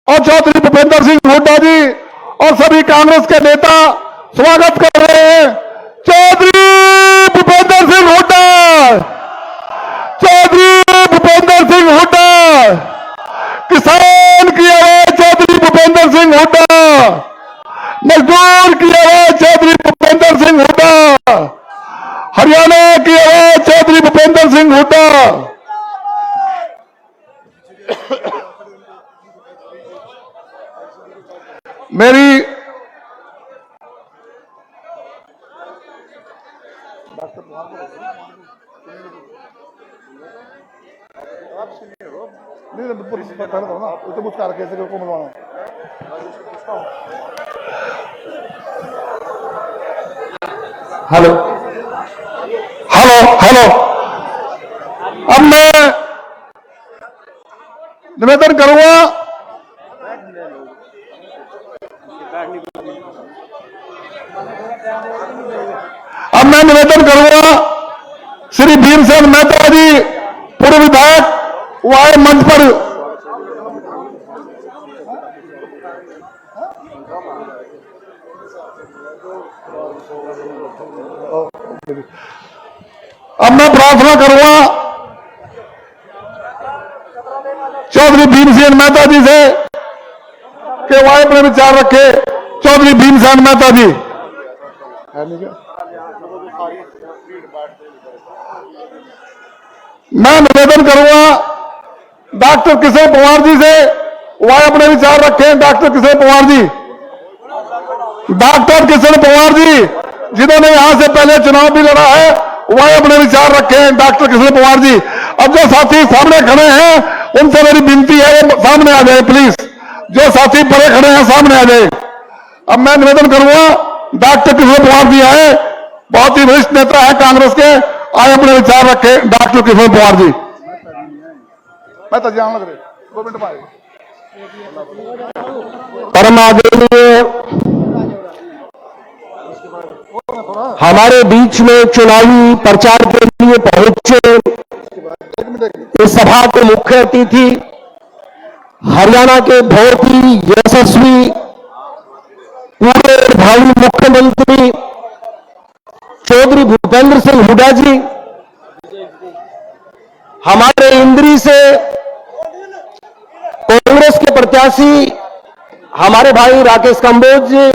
और चौधरी भूपेंद्र सिंह हुड्डा जी और सभी कांग्रेस के नेता स्वागत कर रहे हैं। चौधरी भूपेंद्र सिंह हुड्डा, चौधरी भूपेंद्र सिंह हुड्डा, किसान की आवाज चौधरी भूपेंद्र सिंह हुड्डा, मजदूर की आवाज चौधरी भूपेंद्र सिंह हुड्डा, हरियाणा की आवाज चौधरी भूपेंद्र सिंह हुड्डा। मेरी हेलो हेलो हेलो, अब मैं निवेदन करूंगा श्री भीमसेन मेहता जी पूर्व विधायक, वो आए मंच पर। अब मैं प्रार्थना करूंगा चौधरी भीमसेन मेहता जी से कि वो अपने विचार रखे। चौधरी भीमसेन मेहता जी, मैं निवेदन करूंगा डॉक्टर किशोर पवार जी से, वह अपने विचार रखें। डॉक्टर किशोर पवार जी, डॉक्टर किशोर पवार जी जिन्होंने यहां से पहले चुनाव भी लड़ा है, वह अपने विचार रखें। डॉक्टर किशोर पवार जी, अब जो साथी सामने खड़े हैं उनसे मेरी विनती है वो सामने आ जाए प्लीज। जो साथी परे खड़े हैं सामने आ जाए। अब मैं निवेदन करूंगा डॉक्टर किशोर पवार जी आए, बहुत ही वरिष्ठ नेता है कांग्रेस के, आए अपने विचार रखे। डॉक्टर किशोर पवार जी, मैं तो जान लग रहे 2 मिनट में। परम आदरणीय हमारे बीच में चुनावी प्रचार के लिए पहुंचे इस सभा के मुख्य अतिथि हरियाणा के बहुत ही यशस्वी पूरे भावी मुख्यमंत्री चौधरी भूपेंद्र सिंह हुड्डा जी, हमारे इंद्री से कांग्रेस के प्रत्याशी हमारे भाई राकेश कंबोज जी,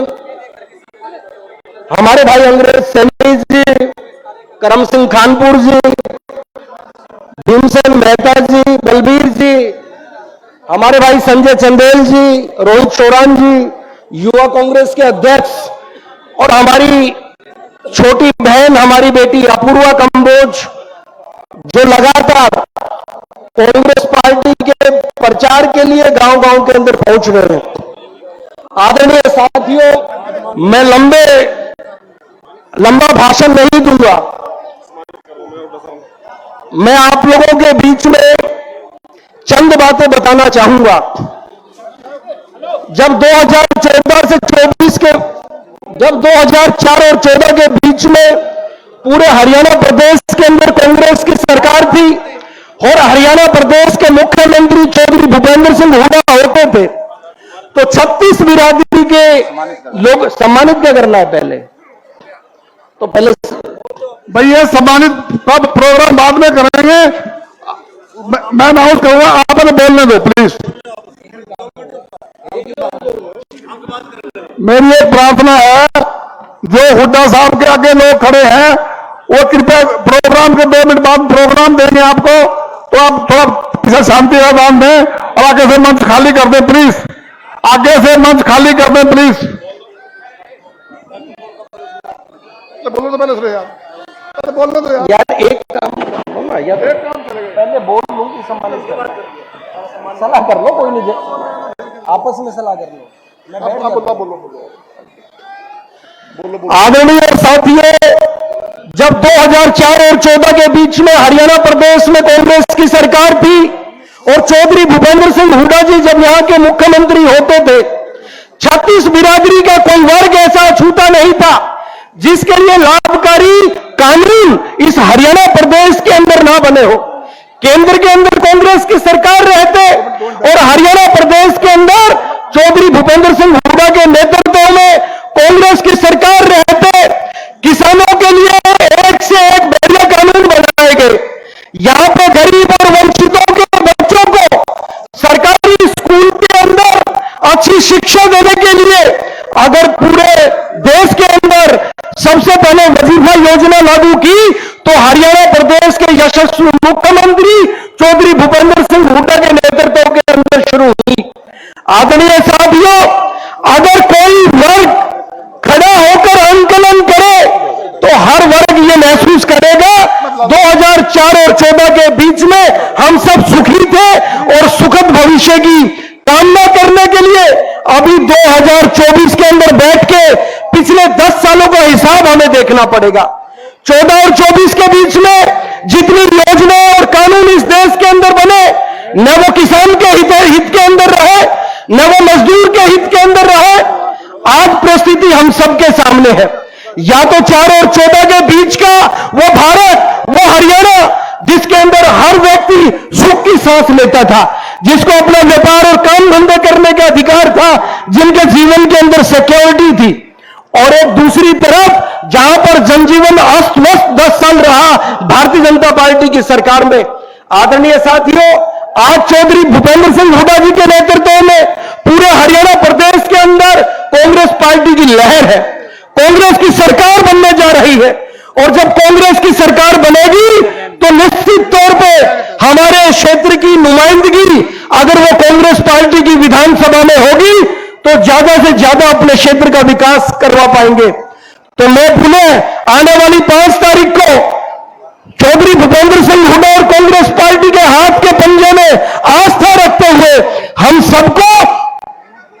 हमारे भाई अंग्रेज सैनी जी, करम सिंह खानपुर जी, भीमसेन मेहता जी, बलबीर जी, हमारे भाई संजय चंदेल जी, रोहित शोरान जी, युवा कांग्रेस के अध्यक्ष, और हमारी छोटी बहन हमारी बेटी अपूर्वा कंबोज जो लगातार कांग्रेस पार्टी के प्रचार के लिए गांव-गांव के अंदर पहुंच रहे हैं। आदरणीय साथियों, मैं लंबा भाषण नहीं दूंगा। मैं आप लोगों के बीच में चंद बातें बताना चाहूंगा। जब 2014 से 24 के, जब 2004 और 14 के बीच में पूरे हरियाणा प्रदेश के अंदर कांग्रेस की सरकार थी और हरियाणा प्रदेश के मुख्यमंत्री चौधरी भूपेंद्र सिंह हुड्डा होते थे, तो 36 बिरादरी के लोग सम्मानित क्या करना है पहले, तो पहले भैया सम्मानित कब प्रोग्राम बाद में करेंगे। मैं अनाउंस करूंगा, आप हमें बोलने दो प्लीज। मेरी एक प्रार्थना है, जो हुड्डा साहब के आगे लोग खड़े हैं वो कृपया प्रोग्राम के 2 मिनट बाद प्रोग्राम देंगे आपको, तो आप थोड़ा किसी शांति का दान दें और आगे से मंच खाली कर दें प्लीज। आगे से मंच खाली कर दें प्लीज। तो बोलो तो पहले यार, तो बोलने दो यार एक काम कर लो ना यार, एक काम पहले बोल लूं कि सम्मानित कर सलाह कर लो, कोई नहीं, आपस में सलाह कर लो। आदरणीय साथियों, जब 2004 और 14 के बीच में हरियाणा प्रदेश में कांग्रेस की सरकार थी और चौधरी भूपेंद्र सिंह हुड्डा जी जब यहां के मुख्यमंत्री होते थे, 36 बिरादरी का कोई वर्ग ऐसा छूटा नहीं था जिसके लिए लाभकारी कानून इस हरियाणा प्रदेश के अंदर ना बने हो। केंद्र के अंदर कांग्रेस की सरकार रहते और हरियाणा प्रदेश के अंदर अच्छी शिक्षा देने के लिए अगर पूरे देश के अंदर सबसे पहले वजीफा योजना लागू की तो हरियाणा प्रदेश के यशस्वी मुख्यमंत्री चौधरी भूपेंद्र सिंह हुड्डा के नेतृत्व के अंदर शुरू हुई। आदरणीय साथियों, अगर कोई वर्ग खड़ा होकर आंदोलन करे तो हर वर्ग ये महसूस करेगा 2004 और 14 के बीच में हम सब सुखी थे और सुखद भविष्य की कामना करने के लिए अभी 2024 के अंदर बैठ के पिछले 10 सालों का हिसाब हमें देखना पड़ेगा। 14 और 24 के बीच में जितनी योजनाएं और कानून इस देश के अंदर बने, न वो किसान के हित के अंदर रहे, न वो मजदूर के हित के अंदर रहे, आज परिस्थिति हम सबके सामने है। या तो 4 और 14 के बीच का वो भारत, वो हरियाणा जिसके अंदर हर व्यक्ति सुख की सांस लेता था, जिसको अपना व्यापार और काम धंधे करने का अधिकार था, जिनके जीवन के अंदर सिक्योरिटी थी, और एक दूसरी तरफ जहां पर जनजीवन अस्त व्यस्त 10 साल रहा भारतीय जनता पार्टी की सरकार में। आदरणीय साथियों, आज चौधरी भूपेंद्र सिंह हुड्डा जी के नेतृत्व में पूरे हरियाणा प्रदेश के अंदर कांग्रेस पार्टी की लहर है, कांग्रेस की सरकार बनने जा रही है। और जब कांग्रेस की सरकार बनेगी तो निश्चित तौर पे हमारे क्षेत्र की नुमाइंदगी अगर वो कांग्रेस पार्टी की विधानसभा में होगी तो ज्यादा से ज्यादा अपने क्षेत्र का विकास करवा पाएंगे। तो मैं पुनः आने वाली 5 तारीख को चौधरी भूपेंद्र सिंह हुड्डा और कांग्रेस पार्टी के हाथ के पंजे में आस्था रखते हुए हम सबको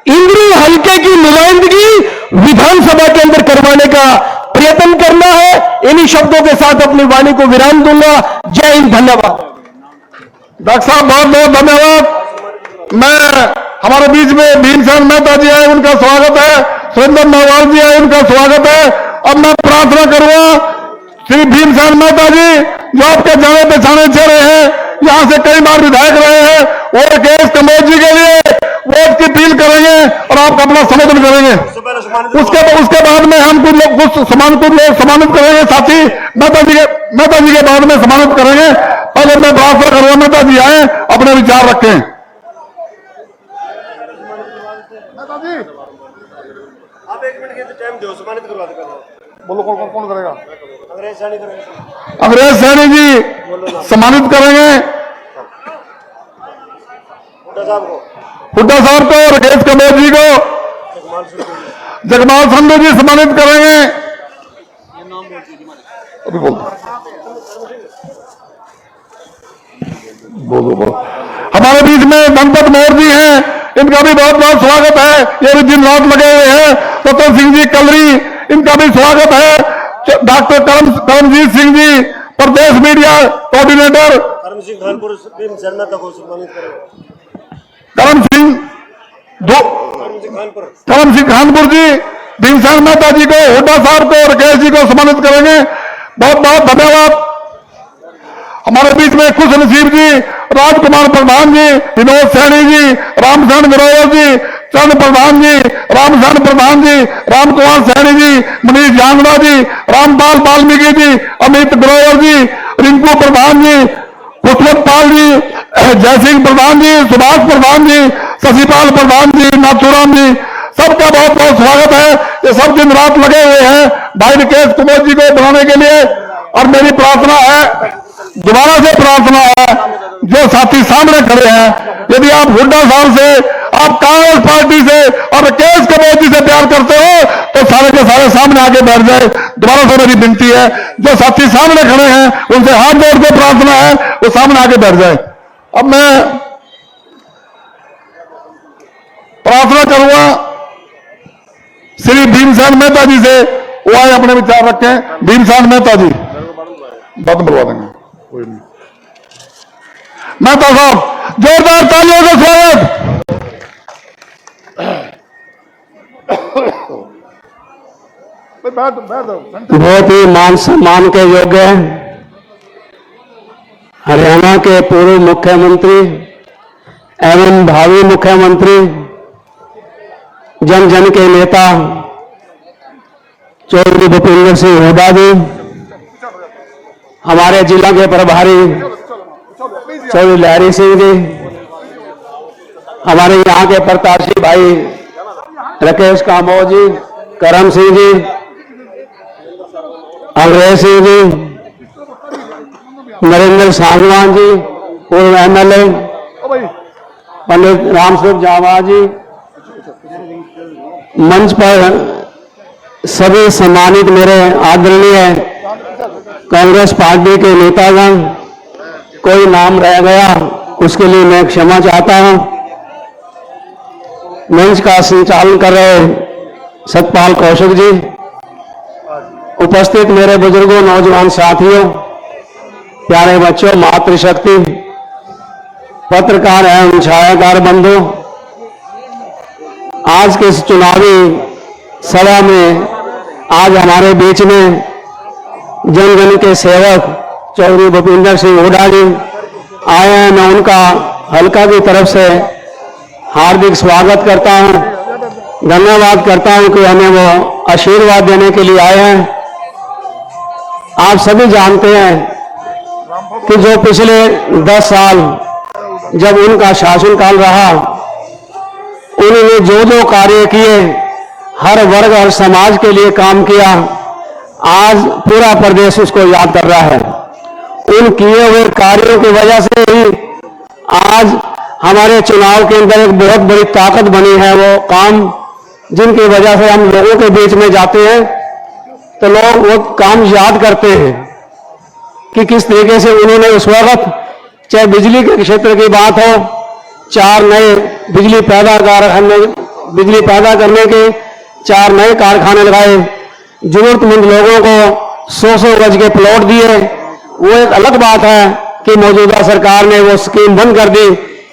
इंद्री हल्के की नुमाइंदगी विधानसभा के अंदर करवाने का प्रयत्न करना है। इन्हीं शब्दों के साथ अपनी वाणी को विराम दूंगा। जय हिंद, धन्यवाद। डॉक्टर साहब बहुत बहुत धन्यवाद। मैं हमारे बीच में भीमसेन मेहता जी आए, उनका स्वागत है। सुरेंद्र नरवाल जी आए, उनका स्वागत है। अब मैं प्रार्थना करूंगा श्री भीमसेन मेहता जी, जो आपके जाने पहचाने चेहरे हैं, यहां से कई बार विधायक रहे हैं, और केएस कमोद जी के लिए वोट की अपील करेंगे और आप अपना समर्थन करेंगे। उसके बाद में हम कुछ लोग सम्मानित करेंगे। साथी मेहता जी के बाद में सम्मानित करेंगे। पहले मैं प्रार्थना करूंगा मेहता जी आए, अपने विचार रखें। मेहता जी आप 1 मिनट के टाइम दो, सम्मानित करवा दो। बोलो कौन करेगा? अंग्रेज सैनी करेंगे। अंग्रेज सैनी जी सम्मानित करेंगे हुड्डा साहब को, राकेश कमोद जी को, जगमाल संधू जी सम्मानित करेंगे। अभी बोलो। हमारे बीच में गणपत मौर्य जी हैं, इनका भी बहुत बहुत स्वागत है। ये भी दिन रात लगे हुए हैं। रतन सिंह जी कलरी, इनका भी स्वागत है। डॉक्टर करमजीत सिंह जी, प्रदेश मीडिया कोऑर्डिनेटर। करम सिंह खानपुर मेहता को सम्मानित करेंगे। करम सिंह खानपुर जी, भीमसेन मेहता जी को, हुड्डा साहब को, राकेश जी को सम्मानित करेंगे। बहुत बहुत धन्यवाद। हमारे बीच में खुश नसीब जी, राजकुमार प्रधान जी, विनोद सैनी जी, रामचंद्र ग्रोवर जी, चंद्र प्रधान जी, रामचंद्र प्रधान जी, रामकुमार सैनी जी, मनीष जांगड़ा जी, रामपाल वाल्मीकि जी, अमित ग्रोवर जी, रिंकू प्रधान जी, पुष्पत पाल जी, जयसिंह प्रधान जी, सुभाष प्रधान जी, शशिपाल प्रधान जी, नाथुराम जी, सबका बहुत बहुत स्वागत है। ये सब दिन रात लगे हुए हैं भाई राकेश कुमार जी को बनाने के लिए। और मेरी प्रार्थना है, दोबारा से प्रार्थना है, जो साथी सामने खड़े हैं, यदि आप हुड्डा साहब से, आप कांग्रेस पार्टी से और राकेश कुमार जी से प्यार करते हो तो सारे के सारे सामने आके बैठ जाए। दोबारा से मेरी विनती है, जो साथी सामने खड़े हैं उनसे हाथ जोड़ के प्रार्थना है, वो सामने आके बैठ जाए। अब मैं प्रार्थना करूंगा श्री भीमसेन मेहता जी से, वो आए अपने विचार रखें। भीमसेन मेहता जी बात बुलवा देंगे, कोई नहीं। मेहता साहब, जोरदार तालियों से स्वागत। बहुत ही मान सम्मान के योग्य हरियाणा के पूर्व मुख्यमंत्री एवं भावी मुख्यमंत्री, जन जन के नेता चौधरी भूपेंद्र सिंह हुड्डा जी, हमारे जिला के प्रभारी चौधरी लहरी सिंह जी, हमारे यहाँ के प्रत्याशी भाई राकेश कामोज जी, करम सिंह जी, अंग्रेज सिंह जी, नरेंद्र सांगवान जी, पूर्व MLA, पंडित रामस्वरूप जावा जी, मंच पर सभी सम्मानित मेरे आदरणीय कांग्रेस पार्टी के नेतागण, कोई नाम रह गया उसके लिए मैं क्षमा चाहता हूं। मंच का संचालन कर रहे सतपाल कौशिक जी, उपस्थित मेरे बुजुर्गों, नौजवान साथियों, प्यारे बच्चों, मातृशक्ति, पत्रकार एवं छायाकार बंधु, आज के इस चुनावी सभा में आज हमारे बीच में जन जन के सेवक चौधरी भूपिंदर सिंह हुड्डा जी आए हैं। मैं उनका हल्का की तरफ से हार्दिक स्वागत करता हूं, धन्यवाद करता हूं कि हमें वो आशीर्वाद देने के लिए आए हैं। आप सभी जानते हैं कि जो पिछले 10 साल जब उनका शासनकाल रहा, उन्होंने जो जो कार्य किए, हर वर्ग और समाज के लिए काम किया, आज पूरा प्रदेश उसको याद कर रहा है। उन किए हुए कार्यों की वजह से ही आज हमारे चुनाव के अंदर एक बहुत बड़ी ताकत बनी है। वो काम जिनकी वजह से हम लोगों के बीच में जाते हैं तो लोग वो काम याद करते हैं कि किस तरीके से उन्होंने उस वक्त, चाहे बिजली के क्षेत्र की बात हो, 4 नए बिजली पैदा करने के 4 नए कारखाने लगाए, जरूरतमंद लोगों को 100-100 गज के प्लॉट दिए। वो एक अलग बात है कि मौजूदा सरकार ने वो स्कीम बंद कर दी,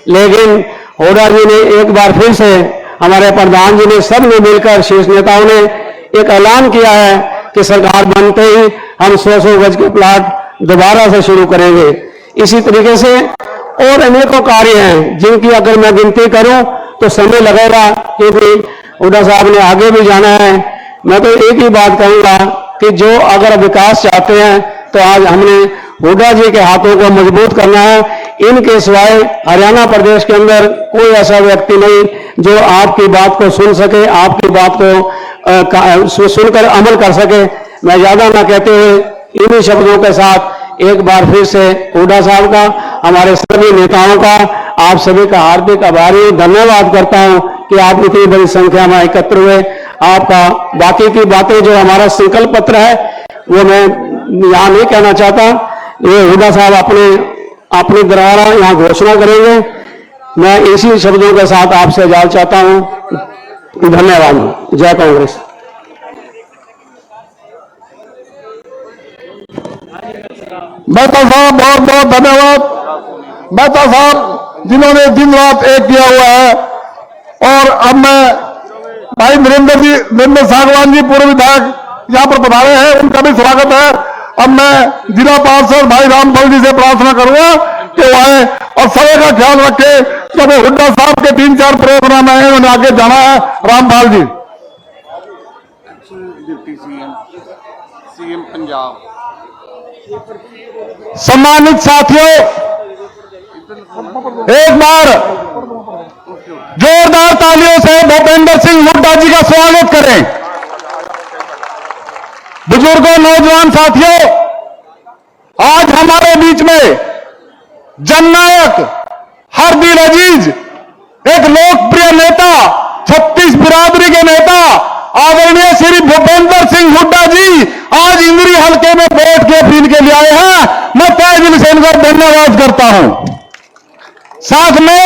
लेकिन हुड्डा जी ने एक बार फिर से, हमारे प्रधान जी ने, सब ने मिलकर, शीर्ष नेताओं ने एक ऐलान किया है कि सरकार बनते ही हम 100-100 गज के प्लाट दोबारा से शुरू करेंगे। इसी तरीके से और अनेकों कार्य हैं जिनकी अगर मैं गिनती करूं तो समय लगेगा, क्योंकि हुड्डा साहब ने आगे भी जाना है। मैं तो एक ही बात कहूंगा कि जो अगर विकास चाहते हैं तो आज हमने हुड्डा जी के हाथों को मजबूत करना है। इनके सिवाय हरियाणा प्रदेश के अंदर कोई ऐसा व्यक्ति नहीं जो आपकी बात को सुन सके, आपकी बात को सुनकर अमल कर सके। मैं ज्यादा ना कहते हुए इन्हीं शब्दों के साथ एक बार फिर से हुड्डा साहब का, हमारे सभी नेताओं का, आप सभी का हार्दिक आभारी धन्यवाद करता हूं कि आप इतनी बड़ी संख्या में एकत्र हुए। आपका बाकी की बातें जो हमारा संकल्प पत्र है वो मैं यहां नहीं कहना चाहता, ये हुड्डा साहब अपने द्वारा यहां घोषणा करेंगे। मैं इसी शब्दों के साथ आपसे इजाजत चाहता हूं। धन्यवाद। जय कांग्रेस। मेहता साहब बहुत बहुत धन्यवाद। मेहता साहब जिन्होंने दिन रात एक किया हुआ है। और अब मैं भाई नरेंद्र सांगवान जी, पूर्व विधायक यहाँ पर पधारे हैं, उनका भी स्वागत है। अब मैं जिला पार्षद भाई रामफल जी से प्रार्थना करूंगा कि वो आए और समय का ख्याल रखे। जब हुड्डा साहब के 3-4 प्रोग्राम है, उन्हें आगे जाना है। रामपाल जी। Deputy CM Punjab. सम्मानित साथियों, एक बार जोरदार तालियों से भूपेंद्र सिंह हुड्डा जी का स्वागत करें। बुजुर्गों, नौजवान साथियों, आज हमारे बीच में जननायक, हरदिल अजीज, एक लोकप्रिय नेता, 36 बिरादरी के नेता आदरणीय श्री भूपेंद्र सिंह हुड्डा जी आज इंद्री हल्के में वोट के अपील के लिए आए हैं। मैं तहे दिल से इनका धन्यवाद करता हूं। साथ में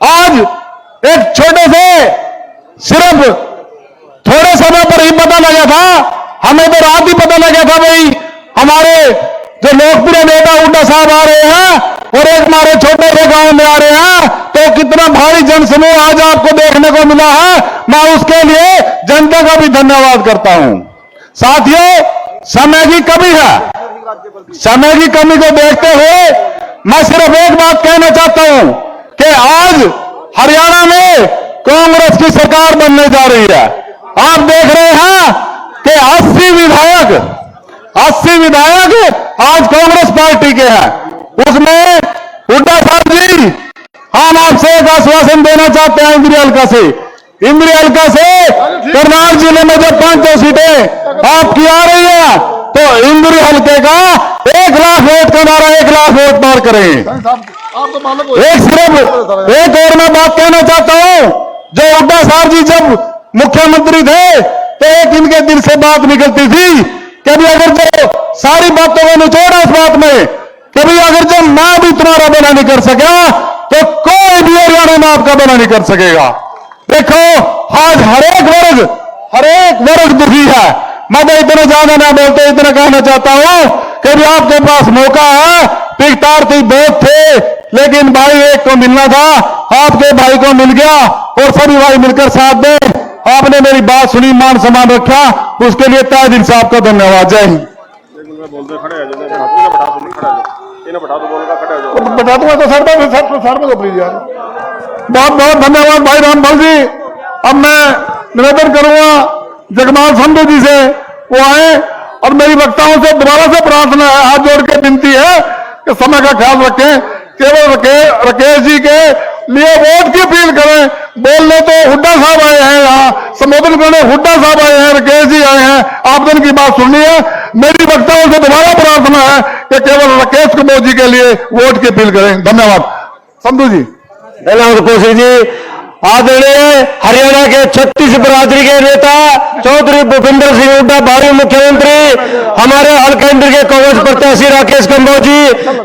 आज एक छोटे से, सिर्फ थोड़े समय पर ही पता लगा था, हमें तो रात ही पता लगा था भाई हमारे जो लोकप्रिय नेता हुड्डा साहब आ रहे हैं और एक हमारे छोटे से गांव में आ रहे हैं, तो कितना भारी जनसमूह आज आपको देखने को मिला है। मैं उसके लिए जनता का भी धन्यवाद करता हूं। साथियों, समय की कमी है। समय की कमी को देखते हुए मैं सिर्फ एक बात कहना चाहता हूं कि आज हरियाणा में कांग्रेस की सरकार बनने जा रही है। आप देख रहे हैं कि 80 विधायक आज कांग्रेस पार्टी के हैं। उसमें हुड्डा साहब जी हम आपसे एक आश्वासन देना चाहते हैं इंद्री हल्का से, इंद्री हल्का से करनाल जिले में जब 500 सीटें आपकी आ रही है तो इंद्री हल्के का 1 लाख वोट का नारा 1 लाख वोट पार करें। एक सिर्फ एक और मैं बात कहना चाहता हूं, जो हुड्डा साहब जी जब मुख्यमंत्री थे तो एक इनके दिल से बात निकलती थी कि भी अगर जो सारी बातों को निचोड़ा इस बात में कि भी अगर जो मैं भी तुम्हारा बना नहीं कर सका तो कोई भी हरियाणा में आपका बना नहीं कर सकेगा। देखो आज हर एक वर्ग दुखी है। मैं तो इतना ज्यादा ना बोलते इतना कहना चाहता हूं कि भी आपके पास मौका है, पिकतार्थी बहुत थे लेकिन भाई एक को मिलना था, आपके भाई को मिल गया और सभी भाई मिलकर साथ दें। आपने मेरी बात सुनी, मान सम्मान रखा, उसके लिए तहे दिल से आपका धन्यवाद। जय हिंद। बता दूंगा तो सर में प्लीज यार। बहुत बहुत धन्यवाद भाई रामपाल जी। अब मैं निवेदन करूंगा जगमाल संधू जी से वो आए और मेरी वक्ताओं से दोबारा से प्रार्थना है, हाथ जोड़ के विनती है कि समय का ख्याल रखें। केवल राकेश जी के लिए वोट की अपील करें। बोलने तो हुड्डा साहब आए हैं, यहाँ संबोधन करने हुड्डा साहब आए हैं, राकेश जी आए हैं, आपने उनकी बात सुननी है। मेरी वक्ताओं से दोबारा प्रार्थना है कि केवल राकेश कुमार जी के लिए वोट की अपील करें। धन्यवाद। संधू जी। धन्यवाद कौशिक जी। आदरणीय हरियाणा के 36 बरादरी के नेता चौधरी भूपेंद्र सिंह हुड्डा, भावी मुख्यमंत्री, हमारे हलकेंद्र के कांग्रेस प्रत्याशी राकेश कंबोज जी,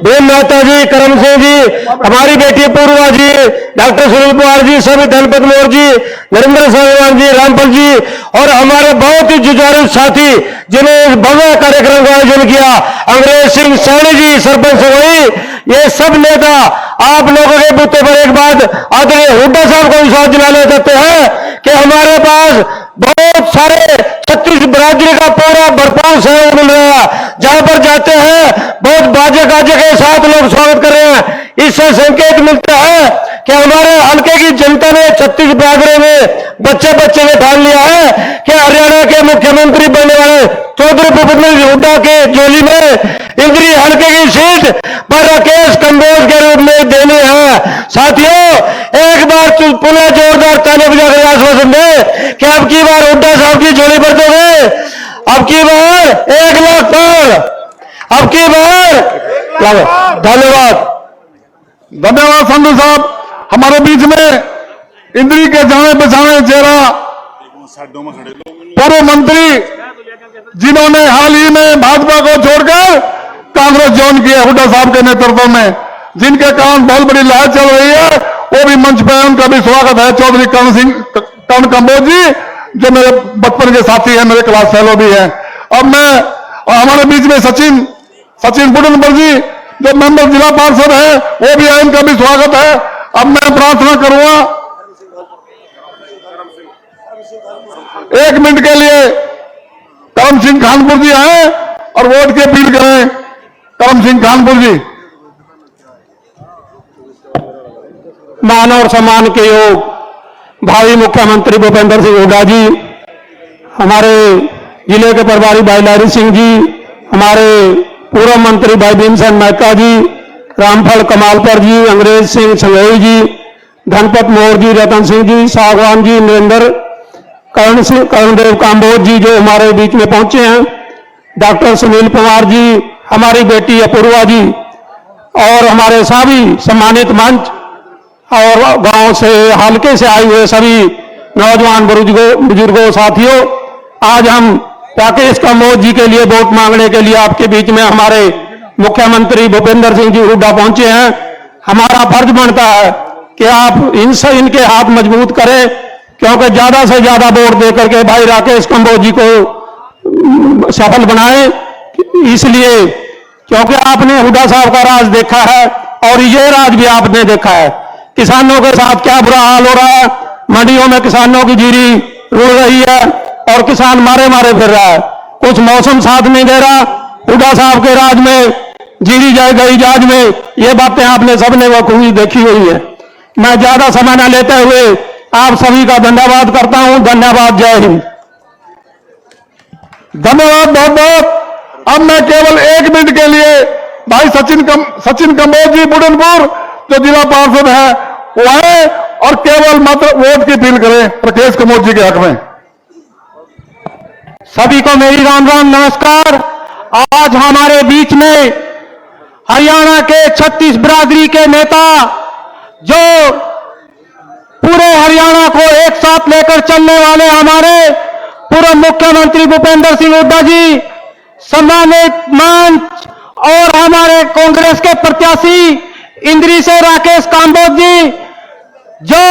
भीम मेहता जी, करम सिंह जी, हमारी बेटी पूर्वा जी, डॉक्टर सुनील कुमार जी, सभी धनपत मोर जी, नरेंद्र साहवान जी, रामपाल जी और हमारे बहुत ही जुझारू साथी जिन्होंने भव्य कार्यक्रम का आयोजन किया, अंग्रेज सिंह सैनी जी, सरपंच वही, ये सब नेता आप लोगों के बूते पर एक बात आदरणीय हुड्डा साहब को विश्वास दिलाना चाहते हैं कि हमारे पास बहुत सारे 36 बरादरी का पूरा भरपूर सहयोग मिल रहा है। जहां पर जाते हैं बहुत बाजे गाजे के साथ लोग स्वागत कर रहे हैं। इससे संकेत मिलता है कि हमारे हल्के की जनता ने 36 बरादरी में बच्चे ने ठान लिया है कि हरियाणा के मुख्यमंत्री बनने वाले चौधरी भूपेंद्र सिंह हुड्डा के झोली में इंद्री हल्के की सीट पर राकेश कंबोज के रूप में देनी है। साथियों, एक बार पुनः जोरदार ताली बजाकर आश्वासन दे कि अब की बार हुड्डा साहब की झोली पर दोगे, अब की बार 1 लाख पर, अब की बार। धन्यवाद। धन्यवाद संधू साहब। हमारे बीच में इंद्री के जाने पहचाने चेहरा पूर्व मंत्री जिन्होंने हाल ही में भाजपा को छोड़कर कांग्रेस ज्वाइन किया, हुड्डा साहब के नेतृत्व में, जिनके कारण बहुत बड़ी लहर चल रही है, वो भी मंच पर, उनका भी स्वागत है। चौधरी कर्ण कंबोज जी जो मेरे बचपन के साथी हैं, मेरे क्लास फेलो भी हैं। अब मैं हमारे बीच में सचिन बुडनपुर जी जो मेंबर जिला पार्षद है वो भी है, इनका भी स्वागत है। अब मैं प्रार्थना करूंगा 1 मिनट के लिए करम सिंह खानपुर जी आए और वोट की अपील करें। करम सिंह खानपुर जी। मान और सम्मान के योग भावी मुख्यमंत्री भूपेंद्र सिंह हुड्डा जी, हमारे जिले के प्रभारी भाई लारी सिंह जी, हमारे पूर्व मंत्री भाई भीमसेन मेहता जी, रामफल कमालपर जी, अंग्रेज सिंह संघई जी, धनपत मोर जी, रतन सिंह जी, सागवान जी, नरेंद्र कर्णदेव काम्बोज जी जो हमारे बीच में पहुंचे हैं, डॉक्टर सुनील कुमार जी, हमारी बेटी अपूर्वा जी और हमारे सभी सम्मानित मंच और गांव से हल्के से आए हुए सभी नौजवान बुजुर्गों साथियों, आज हम राकेश कंबोज जी के लिए वोट मांगने के लिए आपके बीच में हमारे मुख्यमंत्री भूपेंद्र सिंह जी हुड्डा पहुंचे हैं। हमारा फर्ज बनता है कि आप इनके हाथ मजबूत करें, क्योंकि ज्यादा से ज्यादा वोट देकर के भाई राकेश कंबोज जी को सफल बनाएं। इसलिए क्योंकि आपने हुड्डा साहब का राज देखा है और ये राज भी आपने देखा है। किसानों के साथ क्या बुरा हाल हो रहा है, मंडियों में किसानों की जीरी रुड़ रही है और किसान मारे फिर रहा है, कुछ मौसम साथ नहीं दे रहा। हुड्डा साहब के राज में जीरी जाए गई जाज में, ये बातें आपने सबने बखूबी देखी हुई है। मैं ज्यादा समय न लेते हुए आप सभी का धन्यवाद करता हूं। धन्यवाद। जय हिंद। धन्यवाद बहुत बहुत। अब मैं केवल 1 मिनट के लिए भाई सचिन कंबोज जी बुडनपुर जो जिला पार्षद है वो आए और केवल मात्र वोट की अपील करें राकेश कमोर जी के हक में। सभी को मेरी राम राम नमस्कार। आज हमारे बीच में हरियाणा के 36 बिरादरी के नेता, जो पूरे हरियाणा को एक साथ लेकर चलने वाले हमारे पूर्व मुख्यमंत्री भूपेंद्र सिंह हुड्डा जी, सम्मानित मंच और हमारे कांग्रेस के प्रत्याशी इंद्री से राकेश कांबोज जी, जो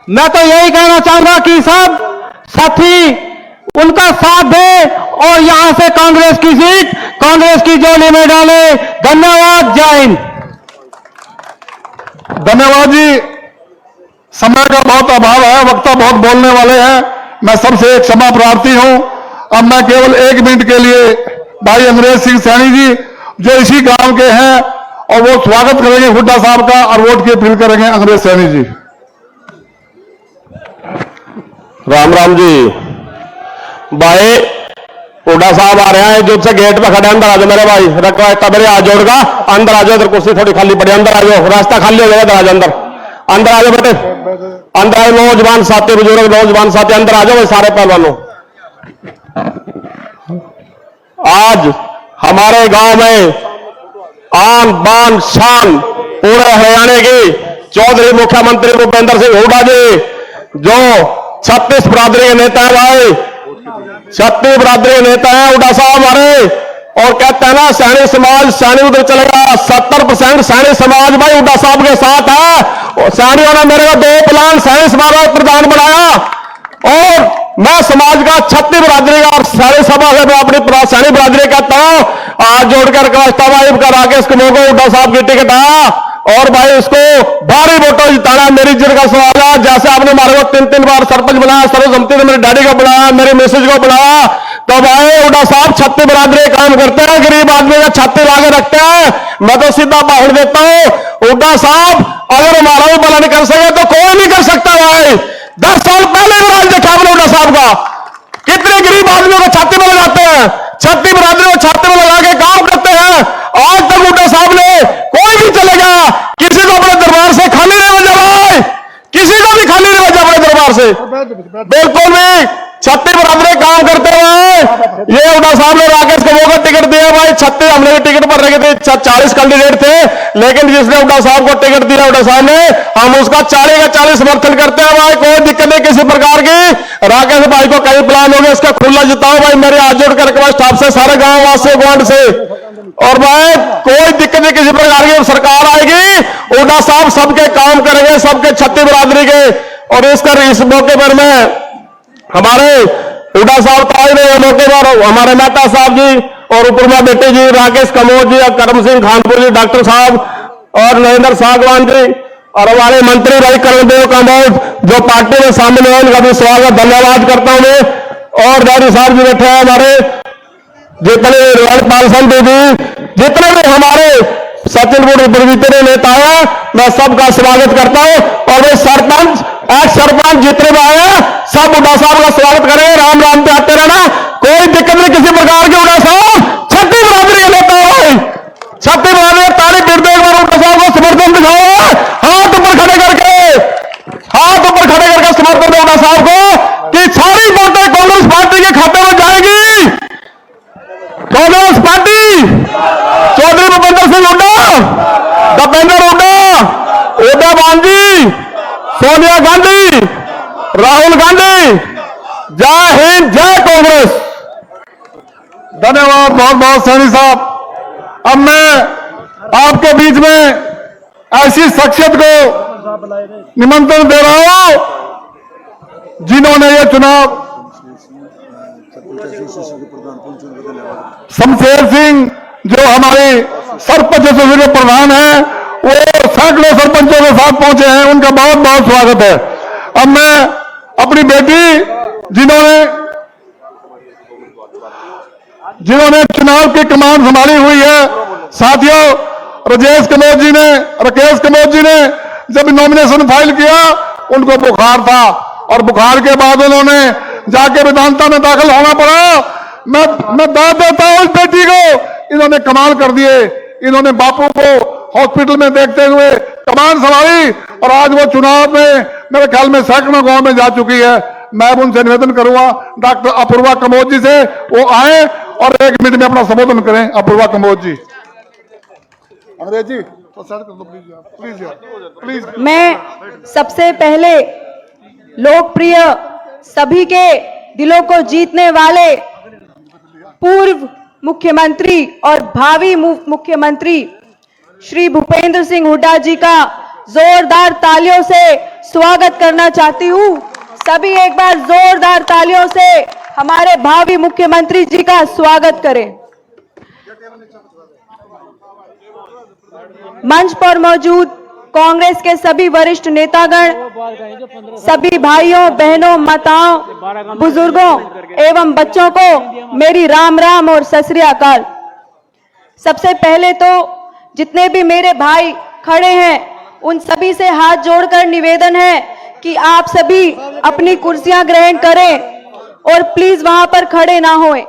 मैं तो यही कहना चाहूंगा कि सब साथी उनका साथ दे और यहां से कांग्रेस की सीट कांग्रेस की झोली में डाले। धन्यवाद, जय हिंद। धन्यवाद जी। समय का बहुत अभाव है, वक्ता बहुत बोलने वाले हैं, मैं सबसे एक क्षमा प्रार्थी हूं। अब मैं केवल 1 मिनट के लिए भाई अंग्रेज सिंह सैनी जी, जो इसी गांव के हैं, और वो स्वागत करेंगे हुड्डा साहब का और वोट की अपील करेंगे अंग्रेज सैनी जी। राम राम जी। भाई हुड्डा साहब आ रहे हैं, जो से गेट पे खड़े, अंदर आ जाओ मेरे भाई, रिक्वेस्ट मेरे हाथ जोड़गा, अंदर आ जाओ। इधर कुर्सी थोड़ी खाली पड़ी, अंदर आ जाओ, रास्ता खाली हो जाएगा, इधर आ जाओ, अंदर आ जाओ बेटे, अंदर आ जाओ। नौजवान साथी, बुजुर्ग नौजवान साथी अंदर आ जाओ, सारे पहलवानों। आज हमारे गांव में आन बान शान पूरे हरियाणा की चौधरी मुख्यमंत्री भूपेंद्र सिंह हुड्डा जी, जो 36 बिरादरी के नेता है भाई, 36 बिरादरी के नेता है हुड्डा साहब हमारे। और कहते हैं ना सैनी समाज, सैनी उधर चलेगा, 70% सैनी समाज भाई हुड्डा साहब के साथ है। सैनियों ने मेरे को 2 प्लान सैनी समाज का प्रधान बनाया, और मैं समाज का 36 बिरादरी का और सैनी सभा से मैं अपनी सैनी बिरादरी कहता हूं, आज जोड़कर भाई का राकेश कमोर को हुड्डा साहब की टिकट आया, और भाई उसको भारी वोटों जिताना मेरी इज्जत का सवाल है। जैसे आपने हमारे को 3 बार सरपंच बनाया, सर्वसम्मति से मेरे डैडी को बनाया, मेरे मिसेज को बनाया, तो भाई हुड्डा साहब 36 बिरादरी काम करते हैं, गरीब आदमी का छाती लागे रखते हैं। मैं तो सीधा भाषण देता हूं, हुड्डा साहब अगर हमारा भी भला नहीं कर सके तो कोई नहीं कर सकता भाई। 10 साल पहले राज देखा हमने हुड्डा साहब का, कितने गरीब आदमियों को छाती में लगाते हैं, 36 बिरादरी को छाती में लगा के काम करते हैं। आज तक हुड्डा साहब ने कोई भी चलेगा, किसी को अपने दरबार से खाली नहीं भेजा भाई, किसी को भी खाली नहीं भेजा अपने दरबार से, बिल्कुल भी 36 बिरादरी काम करते हुए। ये हुड्डा साहब ने राकेश कमोर को टिकट दिया भाई, 36 हमने भी टिकट पर रखे थे, 40 कैंडिडेट थे, लेकिन जिसने हुड्डा साहब को टिकट दिया हुड्डा साहब ने, हम उसका 40 का 40 समर्थन करते हैं भाई, कोई दिक्कत नहीं किसी प्रकार की। राकेश भाई को कई प्लान हो गए, इसका खुला जिताओ भाई, मेरे हाथ जोड़कर रिक्वेस्ट आपसे, सारे गांव वासियों ग्वांड से। और भाई कोई दिक्कत नहीं किसी प्रकार की, सरकार आएगी हुड्डा साहब सबके काम करेंगे, सबके 36 बिरादरी के। और इस मौके पर मैं हमारे हुड्डा साहब तो आए रहे मौके पर, हमारे मेहता साहब जी और उपरमा बेटे जी राकेश कमोर जी और करम सिंह खानपुर जी, डॉक्टर साहब और नरेंद्र सागवान जी, और हमारे मंत्री भाई करणदेव कांबोज जो पार्टी में शामिल है, उनका भी स्वागत धन्यवाद करता हूं मैं। और डैडी साहब जी बैठे हैं हमारे, जितने राजपाल सिंह जी, जितने भी हमारे सचिन बुढ़ नेता है, मैं सबका स्वागत करता हूं। और वे सरपंच एक्स सरपंच जितने भी आए हैं, सब हुड्डा साहब का स्वागत करेंगे, राम राम पे आते रहना, कोई दिक्कत नहीं किसी प्रकार की। हुड्डा साहब 36 बिरादरी लेता है, 36 बिरादरी तारीफ फिर दो, एक बार हुड्डा साहब को समर्थन दिखाओ, हाथ ऊपर खड़े करके समर्थन दो हुड्डा साहब को, कि सारी वोटें कांग्रेस पार्टी के खाते में जाएगी। कांग्रेस पार्टी, चौधरी भूपेंद्र सिंह हुड्डा, दीपेंद्र हुड्डा बांजी, सोनिया गांधी, राहुल गांधी, जय हिंद, जय कांग्रेस। धन्यवाद बहुत बहुत सैनी साहब। अब मैं आपके बीच में ऐसी शख्सियत को निमंत्रण दे रहा हूं जिन्होंने ये चुनाव, शमशेर सिंह जो हमारे सरपंच एसोसिएशन के प्रधान हैं, वो सैकड़ों सरपंचों के साथ पहुंचे हैं, उनका बहुत बहुत स्वागत है। अब मैं अपनी बेटी जिन्होंने चुनाव की कमान संभाली हुई है, साथियों राकेश कमोर जी ने जब नॉमिनेशन फाइल किया, उनको बुखार था, और बुखार के बाद उन्होंने जाके विधानसभा में दाखिल होना पड़ा। मैं दाद देता हूं इस बेटी को, इन्होंने कमाल कर दिए, इन्होंने बापू को हॉस्पिटल में देखते हुए कमान संभाली और आज वो चुनाव में मेरे ख्याल में सैकड़ों गांव में जा चुकी है। मैं उनसे निवेदन करूंगा डॉक्टर अपूर्वा कंबोज जी से वो आए और 1 मिनट में अपना संबोधन करें। अपूर्वा कंबोज जी। अंग्रेजी तो सर कर दो प्लीज प्लीज। मैं सबसे पहले लोकप्रिय सभी के दिलों को जीतने वाले पूर्व मुख्यमंत्री और भावी मुख्यमंत्री श्री भूपेंद्र सिंह हुड्डा जी का जोरदार तालियों से स्वागत करना चाहती हूं। सभी एक बार जोरदार तालियों से हमारे भावी मुख्यमंत्री जी का स्वागत करें। मंच पर मौजूद कांग्रेस के सभी वरिष्ठ नेतागण, सभी भाइयों बहनों माताओं बुजुर्गों एवं बच्चों को मेरी राम राम और सत श्री अकाल। सबसे पहले तो जितने भी मेरे भाई खड़े हैं उन सभी से हाथ जोड़कर निवेदन है कि आप सभी अपनी कुर्सियां ग्रहण करें और प्लीज वहां पर खड़े ना होएं।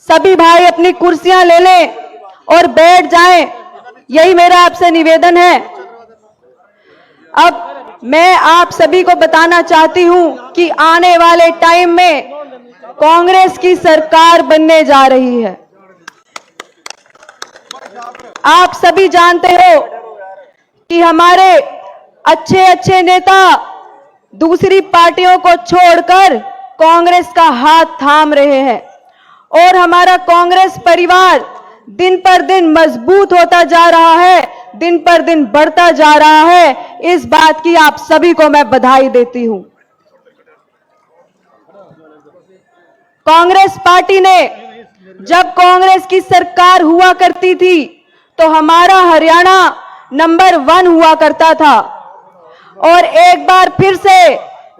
सभी भाई अपनी कुर्सियां ले लें और बैठ जाएं, यही मेरा आपसे निवेदन है। अब मैं आप सभी को बताना चाहती हूं कि आने वाले टाइम में कांग्रेस की सरकार बनने जा रही है। आप सभी जानते हो कि हमारे अच्छे अच्छे नेता दूसरी पार्टियों को छोड़कर कांग्रेस का हाथ थाम रहे हैं और हमारा कांग्रेस परिवार दिन पर दिन मजबूत होता जा रहा है, दिन पर दिन बढ़ता जा रहा है। इस बात की आप सभी को मैं बधाई देती हूं। कांग्रेस पार्टी ने जब कांग्रेस की सरकार हुआ करती थी तो हमारा हरियाणा नंबर 1 हुआ करता था और एक बार फिर से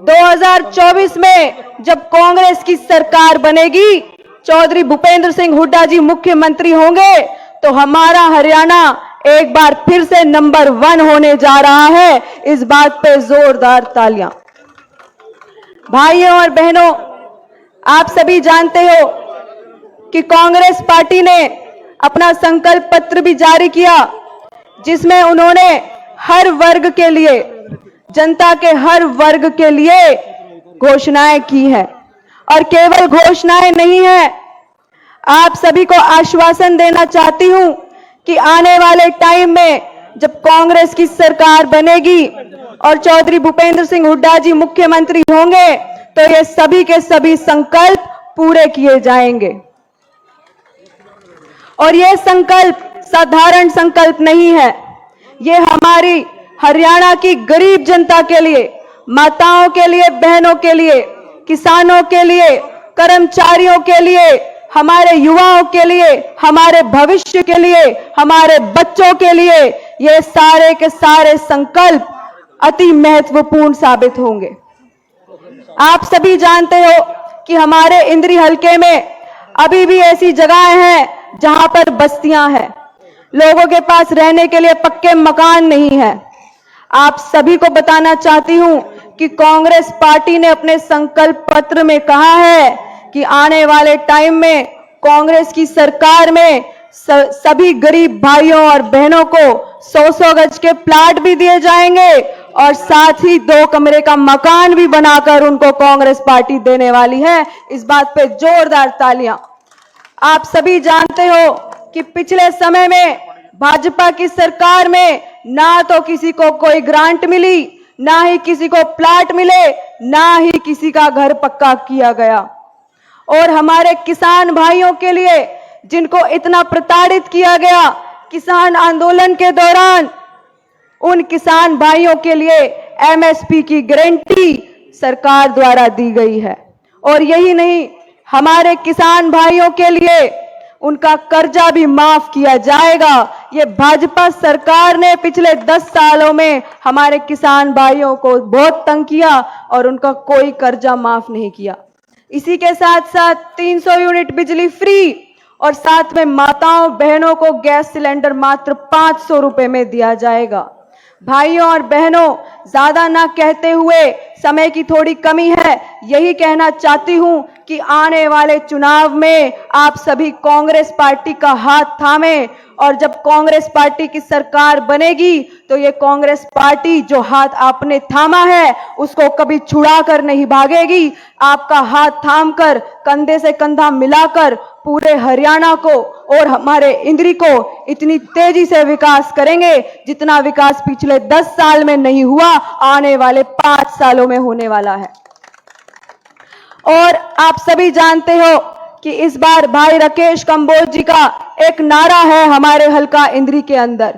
2024 में जब कांग्रेस की सरकार बनेगी, चौधरी भूपेंद्र सिंह हुड्डा जी मुख्यमंत्री होंगे तो हमारा हरियाणा एक बार फिर से नंबर 1 होने जा रहा है। इस बात पे जोरदार तालियां। भाइयों और बहनों, आप सभी जानते हो कि कांग्रेस पार्टी ने अपना संकल्प पत्र भी जारी किया जिसमें उन्होंने हर वर्ग के लिए, जनता के हर वर्ग के लिए घोषणाएं की हैं और केवल घोषणाएं नहीं है, आप सभी को आश्वासन देना चाहती हूं कि आने वाले टाइम में जब कांग्रेस की सरकार बनेगी और चौधरी भूपेंद्र सिंह हुड्डा जी मुख्यमंत्री होंगे तो ये सभी के सभी संकल्प पूरे किए जाएंगे। और ये संकल्प साधारण संकल्प नहीं है, ये हमारी हरियाणा की गरीब जनता के लिए, माताओं के लिए, बहनों के लिए, किसानों के लिए, कर्मचारियों के लिए, हमारे युवाओं के लिए, हमारे भविष्य के लिए, हमारे बच्चों के लिए ये सारे के सारे संकल्प अति महत्वपूर्ण साबित होंगे। आप सभी जानते हो कि हमारे इंद्री हलके में अभी भी ऐसी जगहें हैं जहां पर बस्तियां हैं, लोगों के पास रहने के लिए पक्के मकान नहीं है। आप सभी को बताना चाहती हूं कि कांग्रेस पार्टी ने अपने संकल्प पत्र में कहा है कि आने वाले टाइम में कांग्रेस की सरकार में सभी गरीब भाइयों और बहनों को 100-100 गज के प्लाट भी दिए जाएंगे और साथ ही 2 कमरे का मकान भी बनाकर उनको कांग्रेस पार्टी देने वाली है। इस बात पे जोरदार तालियां। आप सभी जानते हो कि पिछले समय में भाजपा की सरकार में ना तो किसी को कोई ग्रांट मिली, ना ही किसी को प्लाट मिले, ना ही किसी का घर पक्का किया गया। और हमारे किसान भाइयों के लिए जिनको इतना प्रताड़ित किया गया किसान आंदोलन के दौरान, उन किसान भाइयों के लिए एमएसपी की गारंटी सरकार द्वारा दी गई है। और यही नहीं, हमारे किसान भाइयों के लिए उनका कर्जा भी माफ किया जाएगा। ये भाजपा सरकार ने पिछले 10 सालों में हमारे किसान भाइयों को बहुत तंग किया और उनका कोई कर्जा माफ नहीं किया। इसी के साथ साथ 300 यूनिट बिजली फ्री और साथ में माताओं बहनों को गैस सिलेंडर मात्र 500 रुपए में दिया जाएगा। भाइयों और बहनों, ज्यादा ना कहते हुए, समय की थोड़ी कमी है, यही कहना चाहती हूं कि आने वाले चुनाव में आप सभी कांग्रेस पार्टी का हाथ थामे और जब कांग्रेस पार्टी की सरकार बनेगी तो ये कांग्रेस पार्टी जो हाथ आपने थामा है उसको कभी छुड़ा कर नहीं भागेगी। आपका हाथ थामकर कंधे से कंधा मिलाकर पूरे हरियाणा को और हमारे इंद्री को इतनी तेजी से विकास करेंगे जितना विकास पिछले 10 साल में नहीं हुआ, आने वाले 5 सालों में होने वाला है। और आप सभी जानते हो कि इस बार भाई राकेश कंबोज जी का एक नारा है हमारे हल्का इंद्री के अंदर।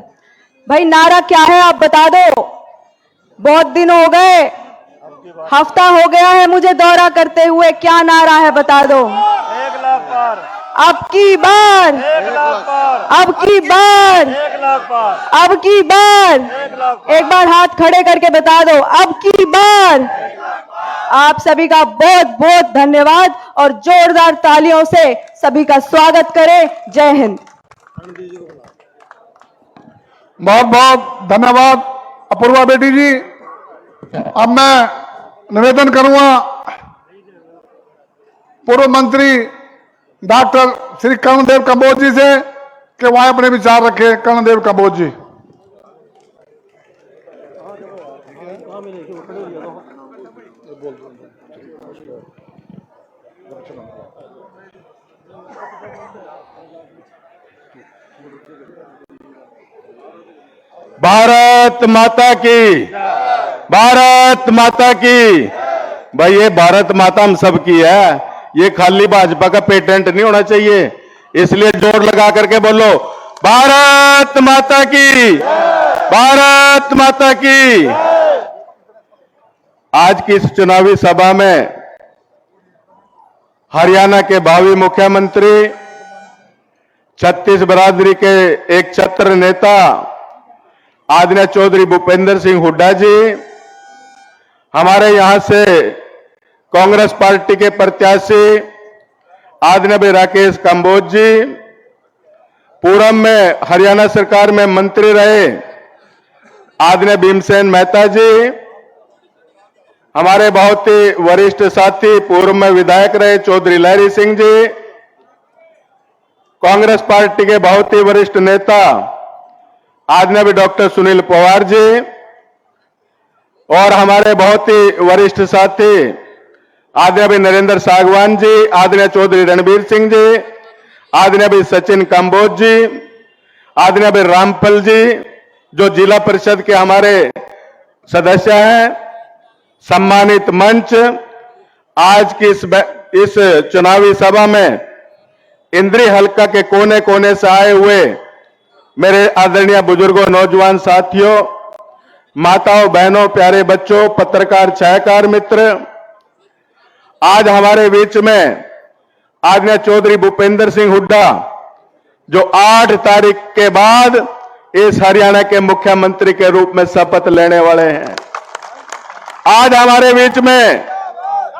भाई नारा क्या है आप बता दो। बहुत दिन हो गए, हफ्ता हो गया है मुझे दौरा करते हुए, क्या नारा है बता दो। 1 लाख पार, अब की बार, 1 लाख पार, अब की बार, 1 लाख पार, अब की बार, 1 लाख। एक बार हाथ खड़े करके बता दो, अब की बार। आप सभी का बहुत बहुत धन्यवाद और जोरदार तालियों से सभी का स्वागत करें। जय हिंद। बहुत बहुत धन्यवाद अपूर्वा बेटी जी। अब मैं निवेदन करूंगा पूर्व मंत्री डॉक्टर श्री कर्णदेव कंबोज जी से कि वह अपने विचार रखे। कर्णदेव कंबोज जी। भारत माता की, भारत माता की। भाई ये भारत माता हम सब की है, ये खाली भाजपा का पेटेंट नहीं होना चाहिए, इसलिए जोर लगा करके बोलो भारत माता की, भारत माता की। आज की इस चुनावी सभा में हरियाणा के भावी मुख्यमंत्री, छत्तीस बरादरी के एक छत्र नेता आदरणीय चौधरी भूपेंद्र सिंह हुड्डा जी, हमारे यहां से कांग्रेस पार्टी के प्रत्याशी आदरणीय भाई राकेश कंबोज जी, पूर्व में हरियाणा सरकार में मंत्री रहे आदरणीय भीमसेन मेहता जी, हमारे बहुत ही वरिष्ठ साथी पूर्व में विधायक रहे चौधरी लहरी सिंह जी, कांग्रेस पार्टी के बहुत ही वरिष्ठ नेता आदरणीय डॉक्टर सुनील पवार जी, और हमारे बहुत ही वरिष्ठ साथी आदरणीय नरेंद्र सागवान जी, आदरणीय चौधरी रणबीर सिंह जी, आदरणीय सचिन कंबोज जी, आदरणीय रामफल जी जो जिला परिषद के हमारे सदस्य हैं, सम्मानित मंच, आज की इस चुनावी सभा में इंद्री हल्का के कोने कोने से आए हुए मेरे आदरणीय बुजुर्गों, नौजवान साथियों, माताओं, बहनों, प्यारे बच्चों, पत्रकार, छायाकार मित्र, आज हमारे बीच में आदरणीय चौधरी भूपेंद्र सिंह हुड्डा जो 8 तारीख के बाद इस हरियाणा के मुख्यमंत्री के रूप में शपथ लेने वाले हैं। आज हमारे बीच में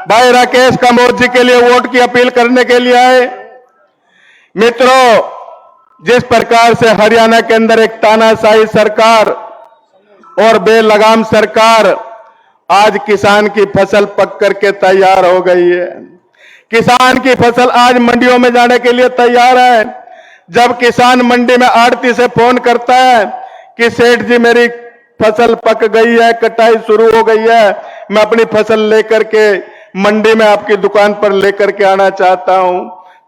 भाई राकेश कंबोज जी के लिए वोट की अपील करने के लिए आए। मित्रों, जिस प्रकार से हरियाणा के अंदर एक तानाशाही सरकार और बेलगाम सरकार, आज किसान की फसल पक करके तैयार हो गई है। किसान की फसल आज मंडियों में जाने के लिए तैयार है। जब किसान मंडी में आड़ती से फोन करता है कि सेठ जी मेरी फसल पक गई है, कटाई शुरू हो गई है, मैं अपनी फसल लेकर के मंडी में आपकी दुकान पर लेकर के आना चाहता हूं,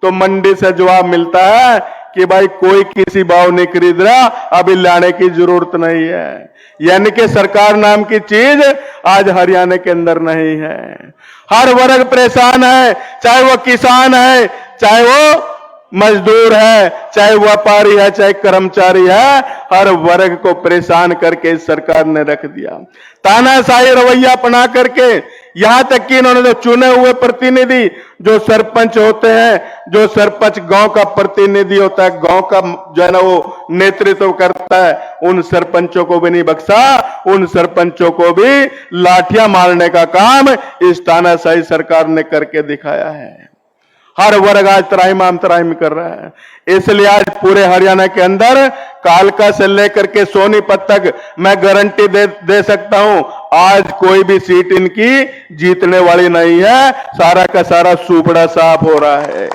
तो मंडी से जवाब मिलता है कि भाई कोई किसी भाव नहीं खरीद रहा, अभी लाने की जरूरत नहीं है। यानी कि सरकार नाम की चीज आज हरियाणा के अंदर नहीं है। हर वर्ग परेशान है, चाहे वो किसान है, चाहे वो मजदूर है, चाहे व्यापारी है, चाहे कर्मचारी है, हर वर्ग को परेशान करके इस सरकार ने रख दिया। तानाशाही रवैया अपना करके यहां तक कि इन्होंने जो चुने हुए प्रतिनिधि जो सरपंच होते हैं, जो सरपंच गांव का प्रतिनिधि होता है, गांव का जो है ना वो नेतृत्व करता है, उन सरपंचों को भी नहीं बख्शा, उन सरपंचों को भी लाठियां मारने का काम इस तानाशाही सरकार ने करके दिखाया है। हर वर्ग आज त्राहिमाम त्राहिम कर रहा है। इसलिए आज पूरे हरियाणा के अंदर कालका से लेकर के सोनीपत तक मैं गारंटी दे सकता हूं, आज कोई भी सीट इनकी जीतने वाली नहीं है। सारा का सारा सुपड़ा साफ हो रहा है।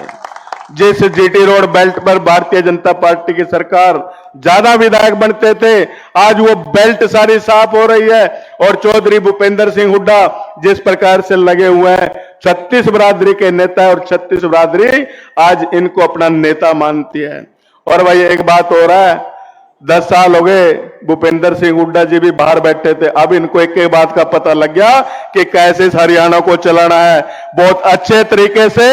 जिस जीटी रोड बेल्ट पर भारतीय जनता पार्टी की सरकार ज्यादा विधायक बनते थे, आज वो बेल्ट सारी साफ हो रही है। और चौधरी भूपेंद्र सिंह हुड्डा जिस प्रकार से लगे हुए हैं, 36 बिरादरी के नेता है और 36 बिरादरी आज इनको अपना नेता मानती है। और भाई एक बात हो रहा है, 10 साल हो गए भूपेंद्र सिंह हुड्डा जी भी बाहर बैठे थे, अब इनको एक एक बात का पता लग गया कि कैसे इस हरियाणा को चलाना है। बहुत अच्छे तरीके से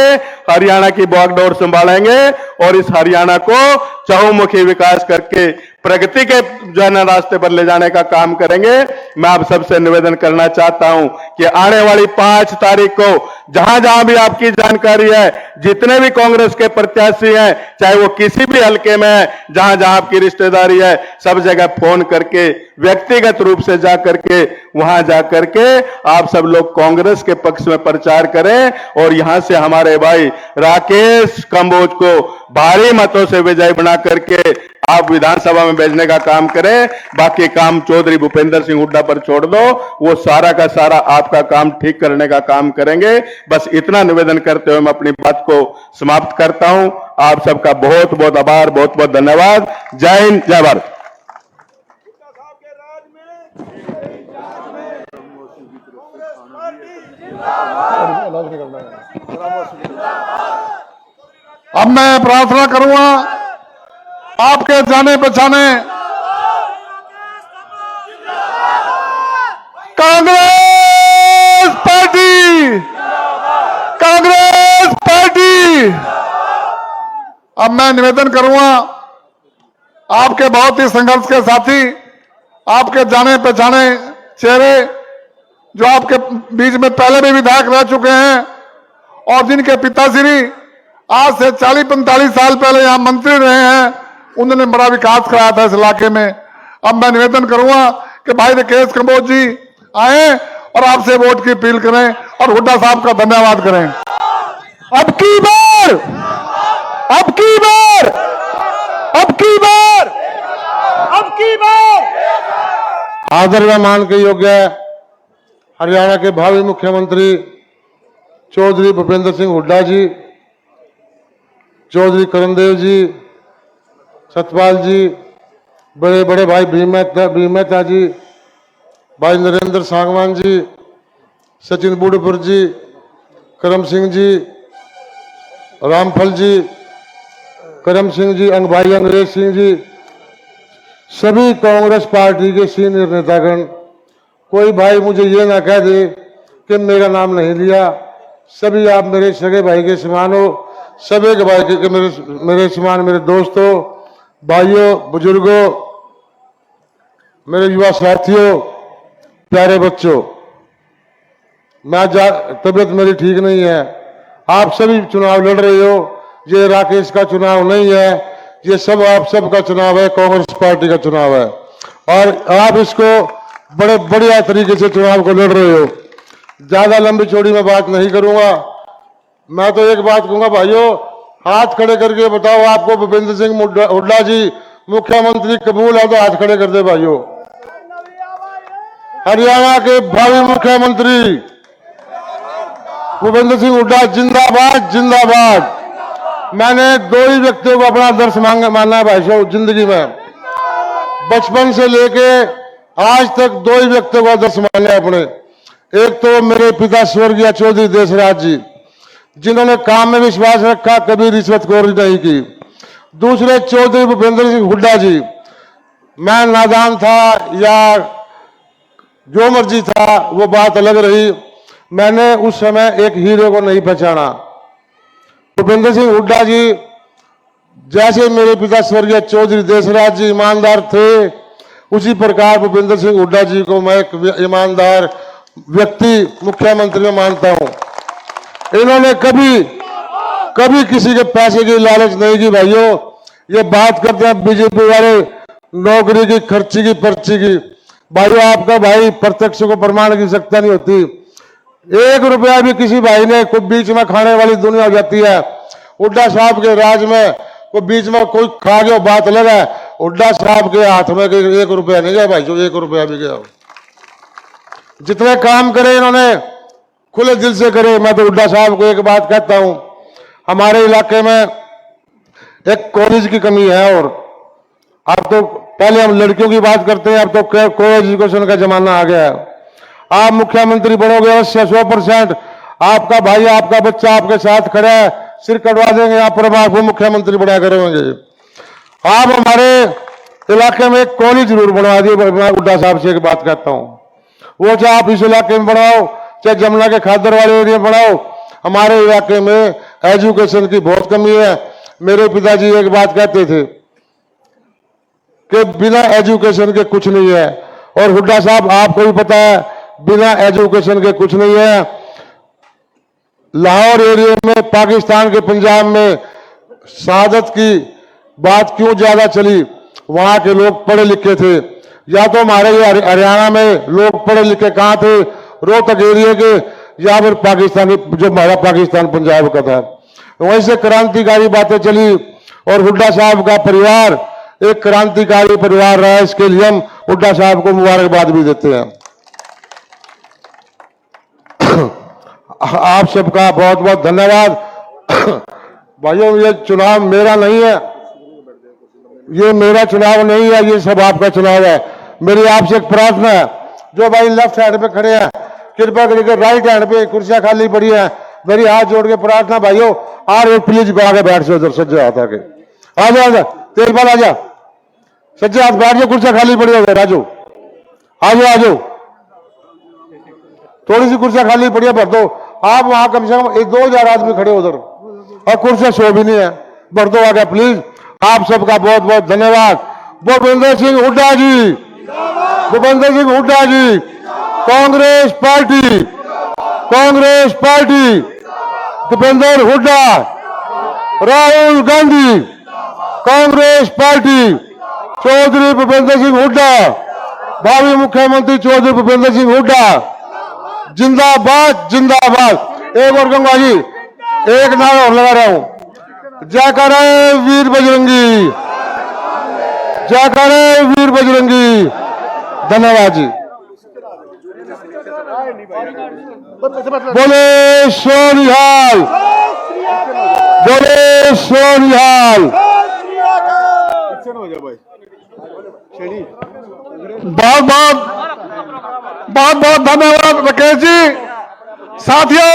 हरियाणा की बागडोर संभालेंगे और इस हरियाणा को चहुमुखी विकास करके प्रगति के जन रास्ते पर ले जाने का काम करेंगे। मैं आप सबसे निवेदन करना चाहता हूं कि आने वाली 5 तारीख को जहां जहां भी आपकी जानकारी है, जितने भी कांग्रेस के प्रत्याशी हैं, चाहे वो किसी भी हलके में है, जहां जहां आपकी रिश्तेदारी है, सब जगह फोन करके व्यक्तिगत रूप से जा करके वहां जा करके आप सब लोग कांग्रेस के पक्ष में प्रचार करें और यहां से हमारे भाई राकेश कंबोज को भारी मतों से विजय बना करके आप विधानसभा में भेजने का काम करें। बाकी काम चौधरी भूपेंद्र सिंह हुड्डा पर छोड़ दो, वो सारा का सारा आपका काम ठीक करने का काम करेंगे। बस इतना निवेदन करते हुए मैं अपनी बात को समाप्त करता हूं। आप सबका बहुत बहुत आभार, बहुत बहुत धन्यवाद। जय हिंद, जय भारत। अब मैं प्रार्थना करूंगा आपके जाने पहचाने कांग्रेस पार्टी, कांग्रेस पार्टी। अब मैं निवेदन करूंगा आपके बहुत ही संघर्ष के साथी, आपके जाने पहचाने चेहरे जो आपके बीच में पहले भी विधायक रह चुके हैं और जिनके पिताश्री आज से 40-45 साल पहले यहां मंत्री रहे हैं, उन्होंने बड़ा विकास कराया था इस इलाके में। अब मैं निवेदन करूंगा कि भाई राकेश कंबोज जी आए और आपसे वोट की अपील करें और हुड्डा साहब का धन्यवाद करें। अब की बार, अब की बार, अब की बार, अब की बार आदर व मान के योग्य हरियाणा के भावी मुख्यमंत्री चौधरी भूपेंद्र सिंह हुड्डा जी, चौधरी करणदेव जी, सतपाल जी, बड़े बड़े भाई भीम मेहता जी, भाई नरेंद्र सांगवान जी, सचिन बूढ़पुर जी, करम सिंह जी, रामफल जी, करम सिंह जी, भाई अंग्रेज सिंह जी, सभी कांग्रेस पार्टी के सीनियर नेतागण, कोई भाई मुझे ये ना कह दे कि मेरा नाम नहीं लिया। सभी आप मेरे सगे भाई के समान हो, सभी के भाई के मेरे समान, मेरे दोस्तों, भाइयों, बुजुर्गों, मेरे युवा साथियों, प्यारे बच्चों, तबीयत मेरी ठीक नहीं है। आप सभी चुनाव लड़ रहे हो, ये राकेश का चुनाव नहीं है, ये सब आप सबका चुनाव है, कांग्रेस पार्टी का चुनाव है और आप इसको बड़े बढ़िया तरीके से चुनाव को लड़ रहे हो। ज्यादा लंबी चौड़ी में बात नहीं करूंगा। मैं तो एक बात कहूंगा भाइयों, हाथ खड़े करके बताओ आपको भूपेंद्र सिंह हुड्डा जी मुख्यमंत्री कबूल है तो हाथ खड़े कर दे भाइयों। हरियाणा के भावी मुख्यमंत्री भूपेंद्र सिंह हुड्डा जिंदाबाद, जिंदाबाद। मैंने 2 ही व्यक्तियों को अपना आदर्श माना है भाई साहब जिंदगी में, बचपन से लेके आज तक 2 ही व्यक्तियों को आदर्श माने अपने। एक तो मेरे पिता स्वर्गीय चौधरी देशराज जी, जिन्होंने काम में विश्वास रखा, कभी रिश्वतखोरी नहीं की। दूसरे चौधरी भूपेंद्र सिंह हुड्डा जी, मैं नादान था या जो मर्जी था वो बात अलग रही, मैंने उस समय एक हीरो को नहीं पहचाना। भूपेंद्र सिंह हुड्डा जी जैसे मेरे पिता स्वर्गीय चौधरी देशराज जी ईमानदार थे, उसी प्रकार भूपेंद्र सिंह हुड्डा जी को मैं एक ईमानदार व्यक्ति मुख्यमंत्री में मानता हूं। इन्होंने कभी किसी के पैसे की लालच नहीं की भाइयों। ये बात करते हैं बीजेपी वाले नौकरी की, खर्ची की, पर्ची की। भाइयों आपका भाई प्रत्यक्ष को प्रमाण की सकता नहीं होती। 1 रुपया भी किसी भाई ने कोई बीच में खाने वाली दुनिया हो जाती है। हुड्डा साहब के राज में कोई बीच में कोई खा गया बात अलग है। हुड्डा साहब के हाथ में 1 रुपया नहीं गया भाई, जो 1 रुपया भी गया। जितने काम करे इन्होंने खुले दिल से करे। मैं तो हुड्डा साहब को एक बात कहता हूं, हमारे इलाके में एक कॉलेज की कमी है। और अब तो पहले हम लड़कियों की बात करते हैं, अब तो को एजुकेशन का जमाना आ गया है। आप मुख्यमंत्री बनोगे अवश्य 100%। आपका भाई आपका बच्चा आपके साथ खड़ा है, सिर कटवा देंगे आप पर, आपको मुख्यमंत्री बना करेंगे। आप हमारे इलाके में एक कॉलेज जरूर बनवा दिए। मैं हुड्डा साहब से एक बात कहता हूं, वो चाहे आप इस इलाके में बनाओ चाहे जमुना के खादर वाले एरिया में बनाओ, हमारे इलाके में एजुकेशन की बहुत कमी है। मेरे पिताजी एक बात कहते थे कि बिना एजुकेशन के कुछ नहीं है। और हुड्डा साहब आपको भी पता है बिना एजुकेशन के कुछ नहीं है। लाहौर एरिया में पाकिस्तान के पंजाब में शहादत की बात क्यों ज्यादा चली, वहां के लोग पढ़े लिखे थे। या तो हमारे हरियाणा में लोग पढ़े लिखे कहां थे, रोहतक एरिया के, या फिर पाकिस्तानी जो हमारा पाकिस्तान पंजाब का था, वहीं से क्रांतिकारी बातें चली। और हुड्डा साहब का परिवार एक क्रांतिकारी परिवार रहा है, इसके लिए हम हुड्डा साहब को मुबारकबाद भी देते हैं। आप सबका बहुत बहुत धन्यवाद। भाइयों, ये चुनाव मेरा नहीं है, ये मेरा चुनाव नहीं है, ये सब आपका चुनाव है। मेरी आपसे एक प्रार्थना है, जो भाई लेफ्ट हैंड पे खड़े हैं कृपया करके राइट हैंड पे कुर्सियां खाली पड़ी है, मेरी हाथ जोड़ के प्रार्थना भाइयों, और प्लीज आगे बैठ से उधर सज्जे हाथ आके आ जा तेजपाल आ जा, सज्जे हाथ बैठ जाओ, कुर्सियां खाली पड़ी है, राजू आ जाओ, थोड़ी सी कुर्सियां खाली पड़ी है भर दो। आप वहां कम से कम 2,000 आदमी खड़े उधर, और कुर्सियां 100 भी नहीं है, भर दो आगे प्लीज। आप सबका बहुत बहुत धन्यवाद। Bhupendra Singh Hooda ji, Bhupendra Singh Hooda ji, Congress party, Congress party, Bhupendra Hooda, Rahul Gandhi, Congress party, Chaudhary Bhupendra Singh Hooda, भावी मुख्यमंत्री चौधरी भूपेंद्र सिंह हुड्डा, जिंदाबाद जिंदाबाद। एक और कहूंगा जी, एक नारा और लगा रहा हूं, जयकारा वीर बजरंगी, जयकारा वीर बजरंगी। धन्यवाद जी। बोले सोनिहाल, बोले सोनिहाल। बहुत बहुत धन्यवाद राकेश जी। साथियों,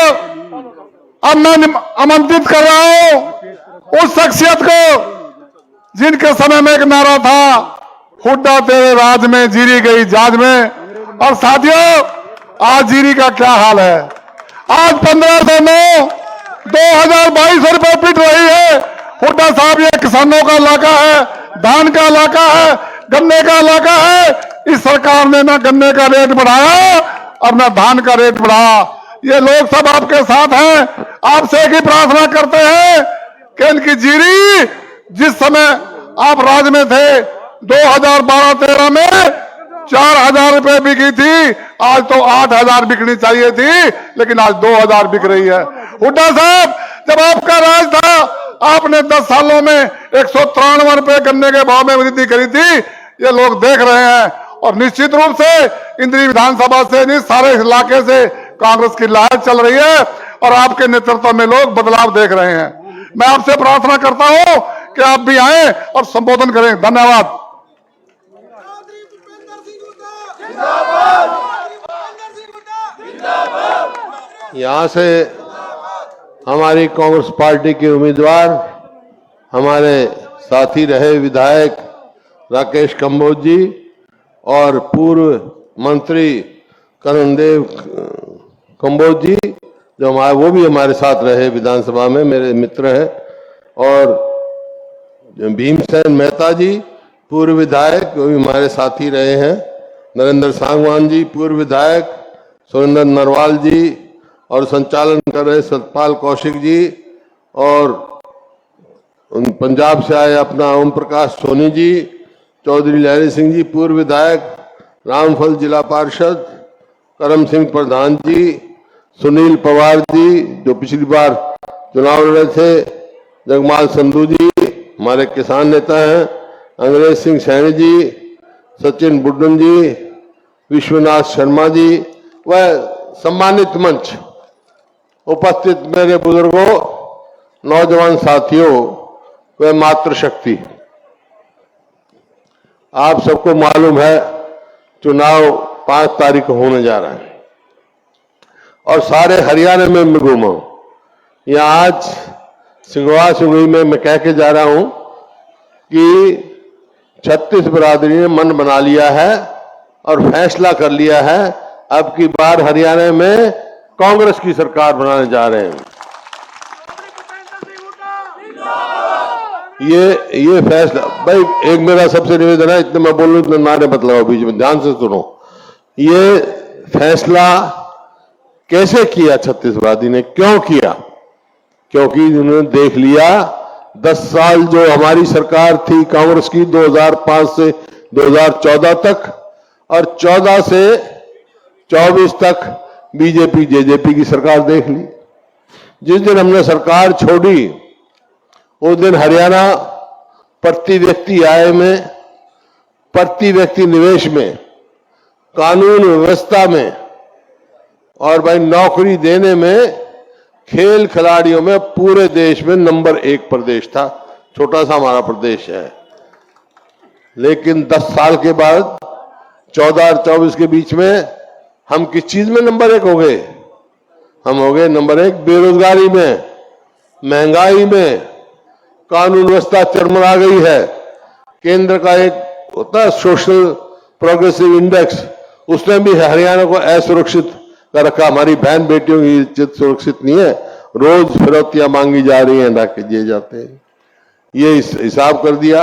अब मैं आमंत्रित कर रहा हूं उस शख्सियत को जिनके समय में एक नारा था, हुड्डा तेरे राज में जीरी गई जाज में। और साथियों, आज जीरी का क्या हाल है। आज 1509 2022 रुपए पिट रही है। हुड्डा साहब, ये किसानों का इलाका है, धान का इलाका है, गन्ने का इलाका है। इस सरकार ने ना गन्ने का रेट बढ़ाया और ना धान का रेट बढ़ाया। ये लोग सब आपके साथ हैं। आपसे एक ही प्रार्थना करते हैं कि इनकी जीरी जिस समय आप राज में थे 2012-13 में 4,000 रुपए बिकी थी, आज तो 8,000 बिकनी चाहिए थी, लेकिन आज 2,000 बिक रही है। हुड्डा साहब, जब आपका राज था आपने 10 सालों में 193 रुपए गन्ने के भाव में वृद्धि करी थी। ये लोग देख रहे हैं और निश्चित रूप से इंद्री विधानसभा से नहीं, सारे इलाके से कांग्रेस की लहर चल रही है और आपके नेतृत्व में लोग बदलाव देख रहे हैं। मैं आपसे प्रार्थना करता हूं कि आप भी आए और संबोधन करें। धन्यवाद। यहाँ से हमारी कांग्रेस पार्टी के उम्मीदवार हमारे साथी रहे विधायक राकेश कंबोज जी और पूर्व मंत्री करणदेव कंबोज जी, जो हमारे वो भी हमारे साथ रहे विधानसभा में, मेरे मित्र हैं। और भीमसेन मेहता जी पूर्व विधायक, वो भी हमारे साथी रहे हैं। नरेंद्र सांगवान जी पूर्व विधायक, सुरेंद्र नरवाल जी, और संचालन कर रहे सतपाल कौशिक जी, और पंजाब से आए अपना ओम प्रकाश सोनी जी, चौधरी लहरी सिंह जी पूर्व विधायक, रामफल जिला पार्षद, करम सिंह प्रधान जी, सुनील पवार जी जो पिछली बार चुनाव लड़े थे, जगमाल संधू जी हमारे किसान नेता हैं, अंग्रेज सिंह सैनी जी, सचिन बुड्डन जी, विश्वनाथ शर्मा जी व सम्मानित मंच, उपस्थित मेरे बुजुर्गों, नौजवान साथियों व मातृशक्ति, आप सबको मालूम है चुनाव 5 तारीख को होने जा रहा है और सारे हरियाणा में मैं घूमा हूं। यहाँ आज सिंगवा सुगई में मैं कह के जा रहा हूं कि 36 बिरादरी ने मन बना लिया है और फैसला कर लिया है अब की बार हरियाणा में कांग्रेस की सरकार बनाने जा रहे हैं। ये फैसला भाई, एक मेरा सबसे निवेदन है, इतने मैं बोल रहा हूं, इतने नारे मत लगाओ बीच में, ध्यान से सुनो। ये फैसला कैसे किया छत्तीसगढ़ी ने, क्यों किया? क्योंकि उन्होंने देख लिया 10 साल जो हमारी सरकार थी कांग्रेस की 2005 से 2014 तक और 14 से 24 तक बीजेपी जेजेपी की सरकार देख ली। जिस दिन हमने सरकार छोड़ी उस दिन हरियाणा प्रति व्यक्ति आय में, प्रति व्यक्ति निवेश में, कानून व्यवस्था में और भाई नौकरी देने में, खेल खिलाड़ियों में पूरे देश में नंबर 1 प्रदेश था। छोटा सा हमारा प्रदेश है, लेकिन 10 साल के बाद 14 और 24 के बीच में हम किस चीज में नंबर 1 हो गए? हम हो गए नंबर 1 बेरोजगारी में, महंगाई में, कानून व्यवस्था चरमरा गई है। केंद्र का एक होता है सोशल प्रोग्रेसिव इंडेक्स, उसने भी हरियाणा को असुरक्षित कर रखा। हमारी बहन बेटियों की इज्जत सुरक्षित नहीं है, रोज फिरौतियां मांगी जा रही हैं, डाके दिए जाते हैं, ये हिसाब कर दिया।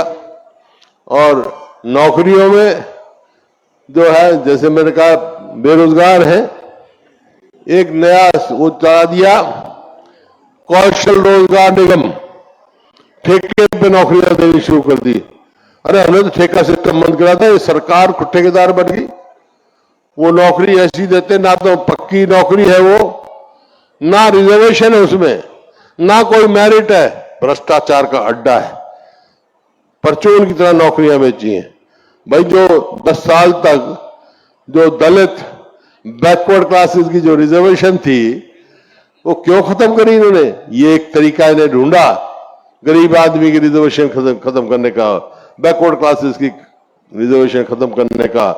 और नौकरियों में जो है, जैसे मैंने कहा बेरोजगार है, एक नया वो चला दिया कौशल रोजगार निगम, ठेके पे नौकरियां देनी शुरू कर दी। अरे हमने तो ठेका सिस्टम बंद करा था, ये सरकार खुद ठेकेदार बन गई। वो नौकरी ऐसी देते, ना तो पक्की नौकरी है वो, ना रिजर्वेशन है उसमें, ना कोई मेरिट है, भ्रष्टाचार का अड्डा है। परचून की तरह नौकरियां बेची हैं भाई। जो 10 साल तक जो दलित बैकवर्ड क्लासेस की जो रिजर्वेशन थी वो क्यों खत्म करी इन्होंने? ये एक तरीका इन्हें ढूंढा गरीब आदमी की रिजर्वेशन खत्म करने का, बैकवर्ड क्लासेस की रिजर्वेशन खत्म करने का,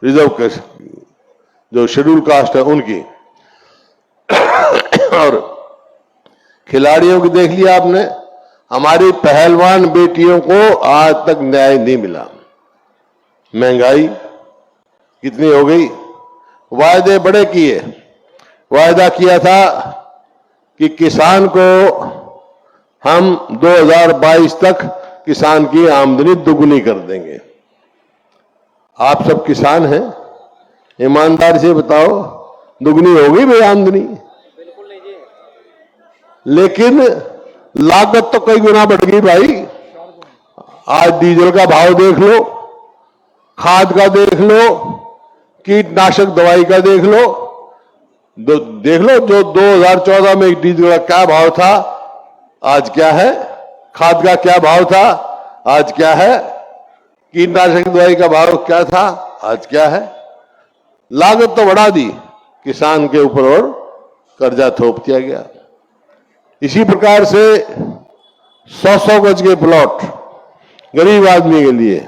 रिजर्व जो शेड्यूल कास्ट है उनकी। और खिलाड़ियों की देख लिया आपने, हमारी पहलवान बेटियों को आज तक न्याय नहीं मिला। महंगाई कितनी हो गई? वायदे बड़े किए, वायदा किया था कि किसान को हम 2022 तक किसान की आमदनी दुगुनी कर देंगे। आप सब किसान हैं, ईमानदारी से बताओ दुगनी हो गई भाई आमदनी? लेकिन लागत तो कई गुना बढ़ गई भाई। आज डीजल का भाव देख लो, खाद का देख लो, कीटनाशक दवाई का देख लो, देख लो जो 2014 में डीजल का क्या भाव था आज क्या है, खाद का क्या भाव था आज क्या है, कीटनाशक दवाई का भाव क्या था आज क्या है। लागत तो बढ़ा दी किसान के ऊपर और कर्जा थोप दिया गया। इसी प्रकार से 100-100 गज के प्लॉट गरीब आदमी के लिए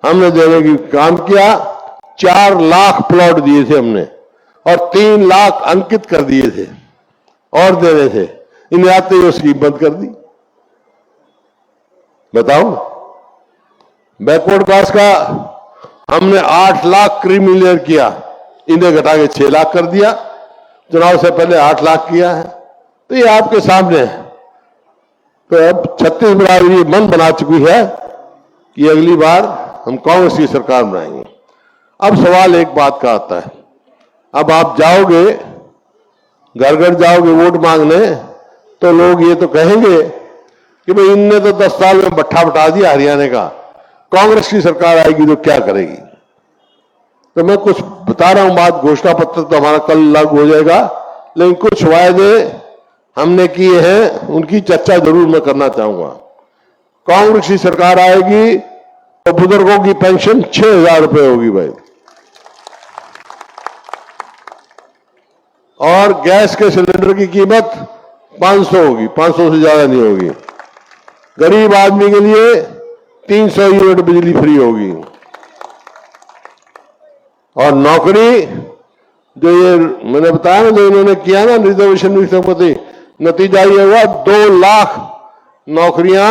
हमने देने की काम किया। 4 लाख प्लॉट दिए थे हमने और 3 लाख अंकित कर दिए थे और देने थे। इन्हें आते ही उसकी बंद कर दी। बताओ, बैकवर्ड क्लास का हमने 8 लाख क्रीमिलियर किया, इन्हें घटा के 6 लाख कर दिया। चुनाव से पहले 8 लाख किया है, तो ये आपके सामने है। तो अब छत्तीसगढ़ ये मन बना चुकी है कि अगली बार हम कांग्रेस की सरकार बनाएंगे। अब सवाल एक बात का आता है, अब आप जाओगे घर घर जाओगे वोट मांगने, तो लोग ये तो कहेंगे कि भाई इनने तो 10 साल में बट्ठा बटा दिया हरियाणा का, कांग्रेस की सरकार आएगी तो क्या करेगी। तो मैं कुछ बता रहा हूं बात, घोषणा पत्र तो हमारा कल लागू हो जाएगा, लेकिन कुछ वायदे हमने किए हैं उनकी चर्चा जरूर मैं करना चाहूंगा। कांग्रेस की सरकार आएगी तो बुजुर्गों की पेंशन 6,000 रुपए होगी भाई, और गैस के सिलेंडर की कीमत 500 होगी, 500 से ज्यादा नहीं होगी। गरीब आदमी के लिए 300 यूनिट बिजली फ्री होगी, और नौकरी जो ये मैंने बताया ना, जो इन्होंने किया ना रिजर्वेशन विसंगति, नतीजा ये हुआ 2 लाख नौकरियां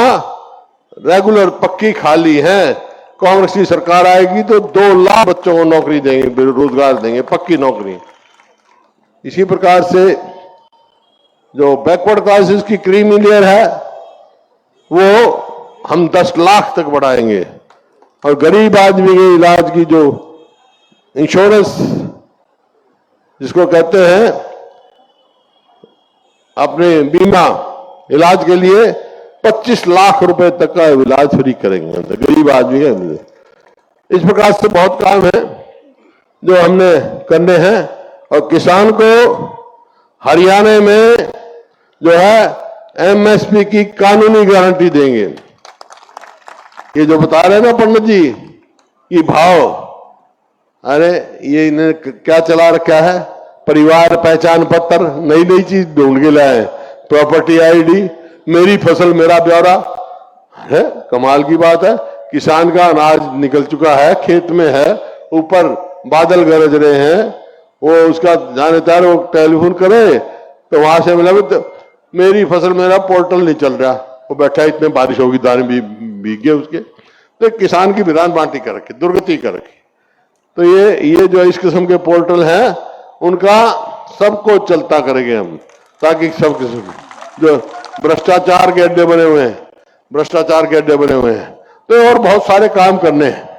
रेगुलर पक्की खाली हैं। कांग्रेस की सरकार आएगी तो 2 लाख बच्चों को नौकरी देंगे, रोजगार देंगे, पक्की नौकरी। इसी प्रकार से जो बैकवर्ड क्लासेस की क्रीमी लेयर है वो हम 10 लाख तक बढ़ाएंगे, और गरीब आदमी के इलाज की जो इंश्योरेंस जिसको कहते हैं अपने बीमा इलाज के लिए 25 लाख रुपए तक का इलाज फ्री करेंगे गरीब आदमी के लिए। इस प्रकार से बहुत काम है जो हमने करने हैं, और किसान को हरियाणा में जो है एमएसपी की कानूनी गारंटी देंगे। ये जो बता रहे हैं ना पंडित जी कि भाव, अरे ये इन्हें क्या चला रखा है, परिवार पहचान पत्र, नई नई चीज ढूंढ के लाए, प्रॉपर्टी आईडी, मेरी फसल मेरा ब्यौरा है। कमाल की बात है, किसान का अनाज निकल चुका है, खेत में है, ऊपर बादल गरज रहे हैं, वो उसका जानकार वो टेलीफोन करे तो वहां से मिला तो मेरी फसल मेरा पोर्टल नहीं चल रहा, वो बैठा इतने बारिश होगी, दाने भी भीग गए उसके। तो किसान की विधान बांटी कर रखी, दुर्गति कर रखी। तो ये जो इस किस्म के पोर्टल हैं उनका सबको चलता करेंगे हम, ताकि सब किस्म जो भ्रष्टाचार के अड्डे बने हुए हैं, भ्रष्टाचार के अड्डे बने हुए हैं, तो और बहुत सारे काम करने हैं।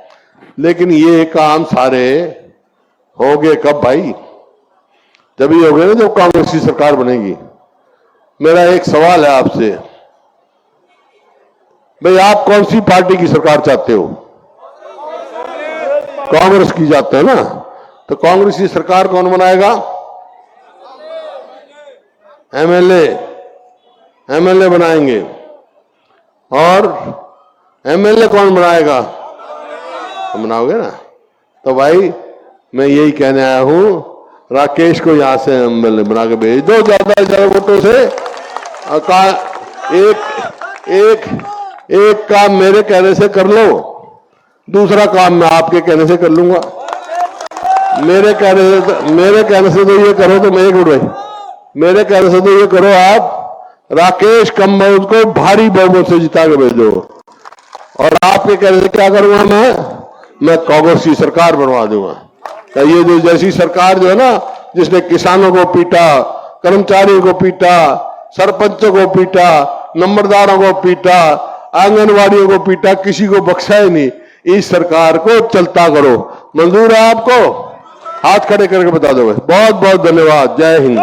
लेकिन ये काम सारे होंगे कब भाई? जब ये होंगे ना जब कांग्रेस की सरकार बनेगी। मेरा एक सवाल है आपसे, भाई आप कौन सी पार्टी की सरकार चाहते हो? कांग्रेस की चाहते हो ना? तो कांग्रेस की सरकार कौन बनाएगा? एमएलए बनाएंगे। और एमएलए कौन बनाएगा? तुम बनाओगे ना? तो भाई मैं यही कहने आया हूं, राकेश को यहां से एमएलए बना के भेज दो ज्यादा से ज्यादा वोटों से। एक काम मेरे कहने से कर लो, दूसरा काम मैं आपके कहने से कर लूंगा। मेरे कहने से तो ये करो, तो मैं एक मिनट भाई, मेरे कहने से तो ये करो, आप राकेश कंबोज को भारी बहुमत से जिता के भेजो, और आपके कहने से क्या करूंगा मैं कांग्रेस की सरकार बनवा दूंगा। तो ये जो जैसी सरकार जो है ना, जिसने किसानों को पीटा, कर्मचारियों को पीटा, सरपंचों को पीटा, नंबरदारों को पीटा, आंगनवाड़ियों को पीटा, किसी को बख्शा ही नहीं, इस सरकार को चलता करो। मंजूर है आपको? हाथ खड़े करके बता दो। बहुत बहुत धन्यवाद। जय हिंद।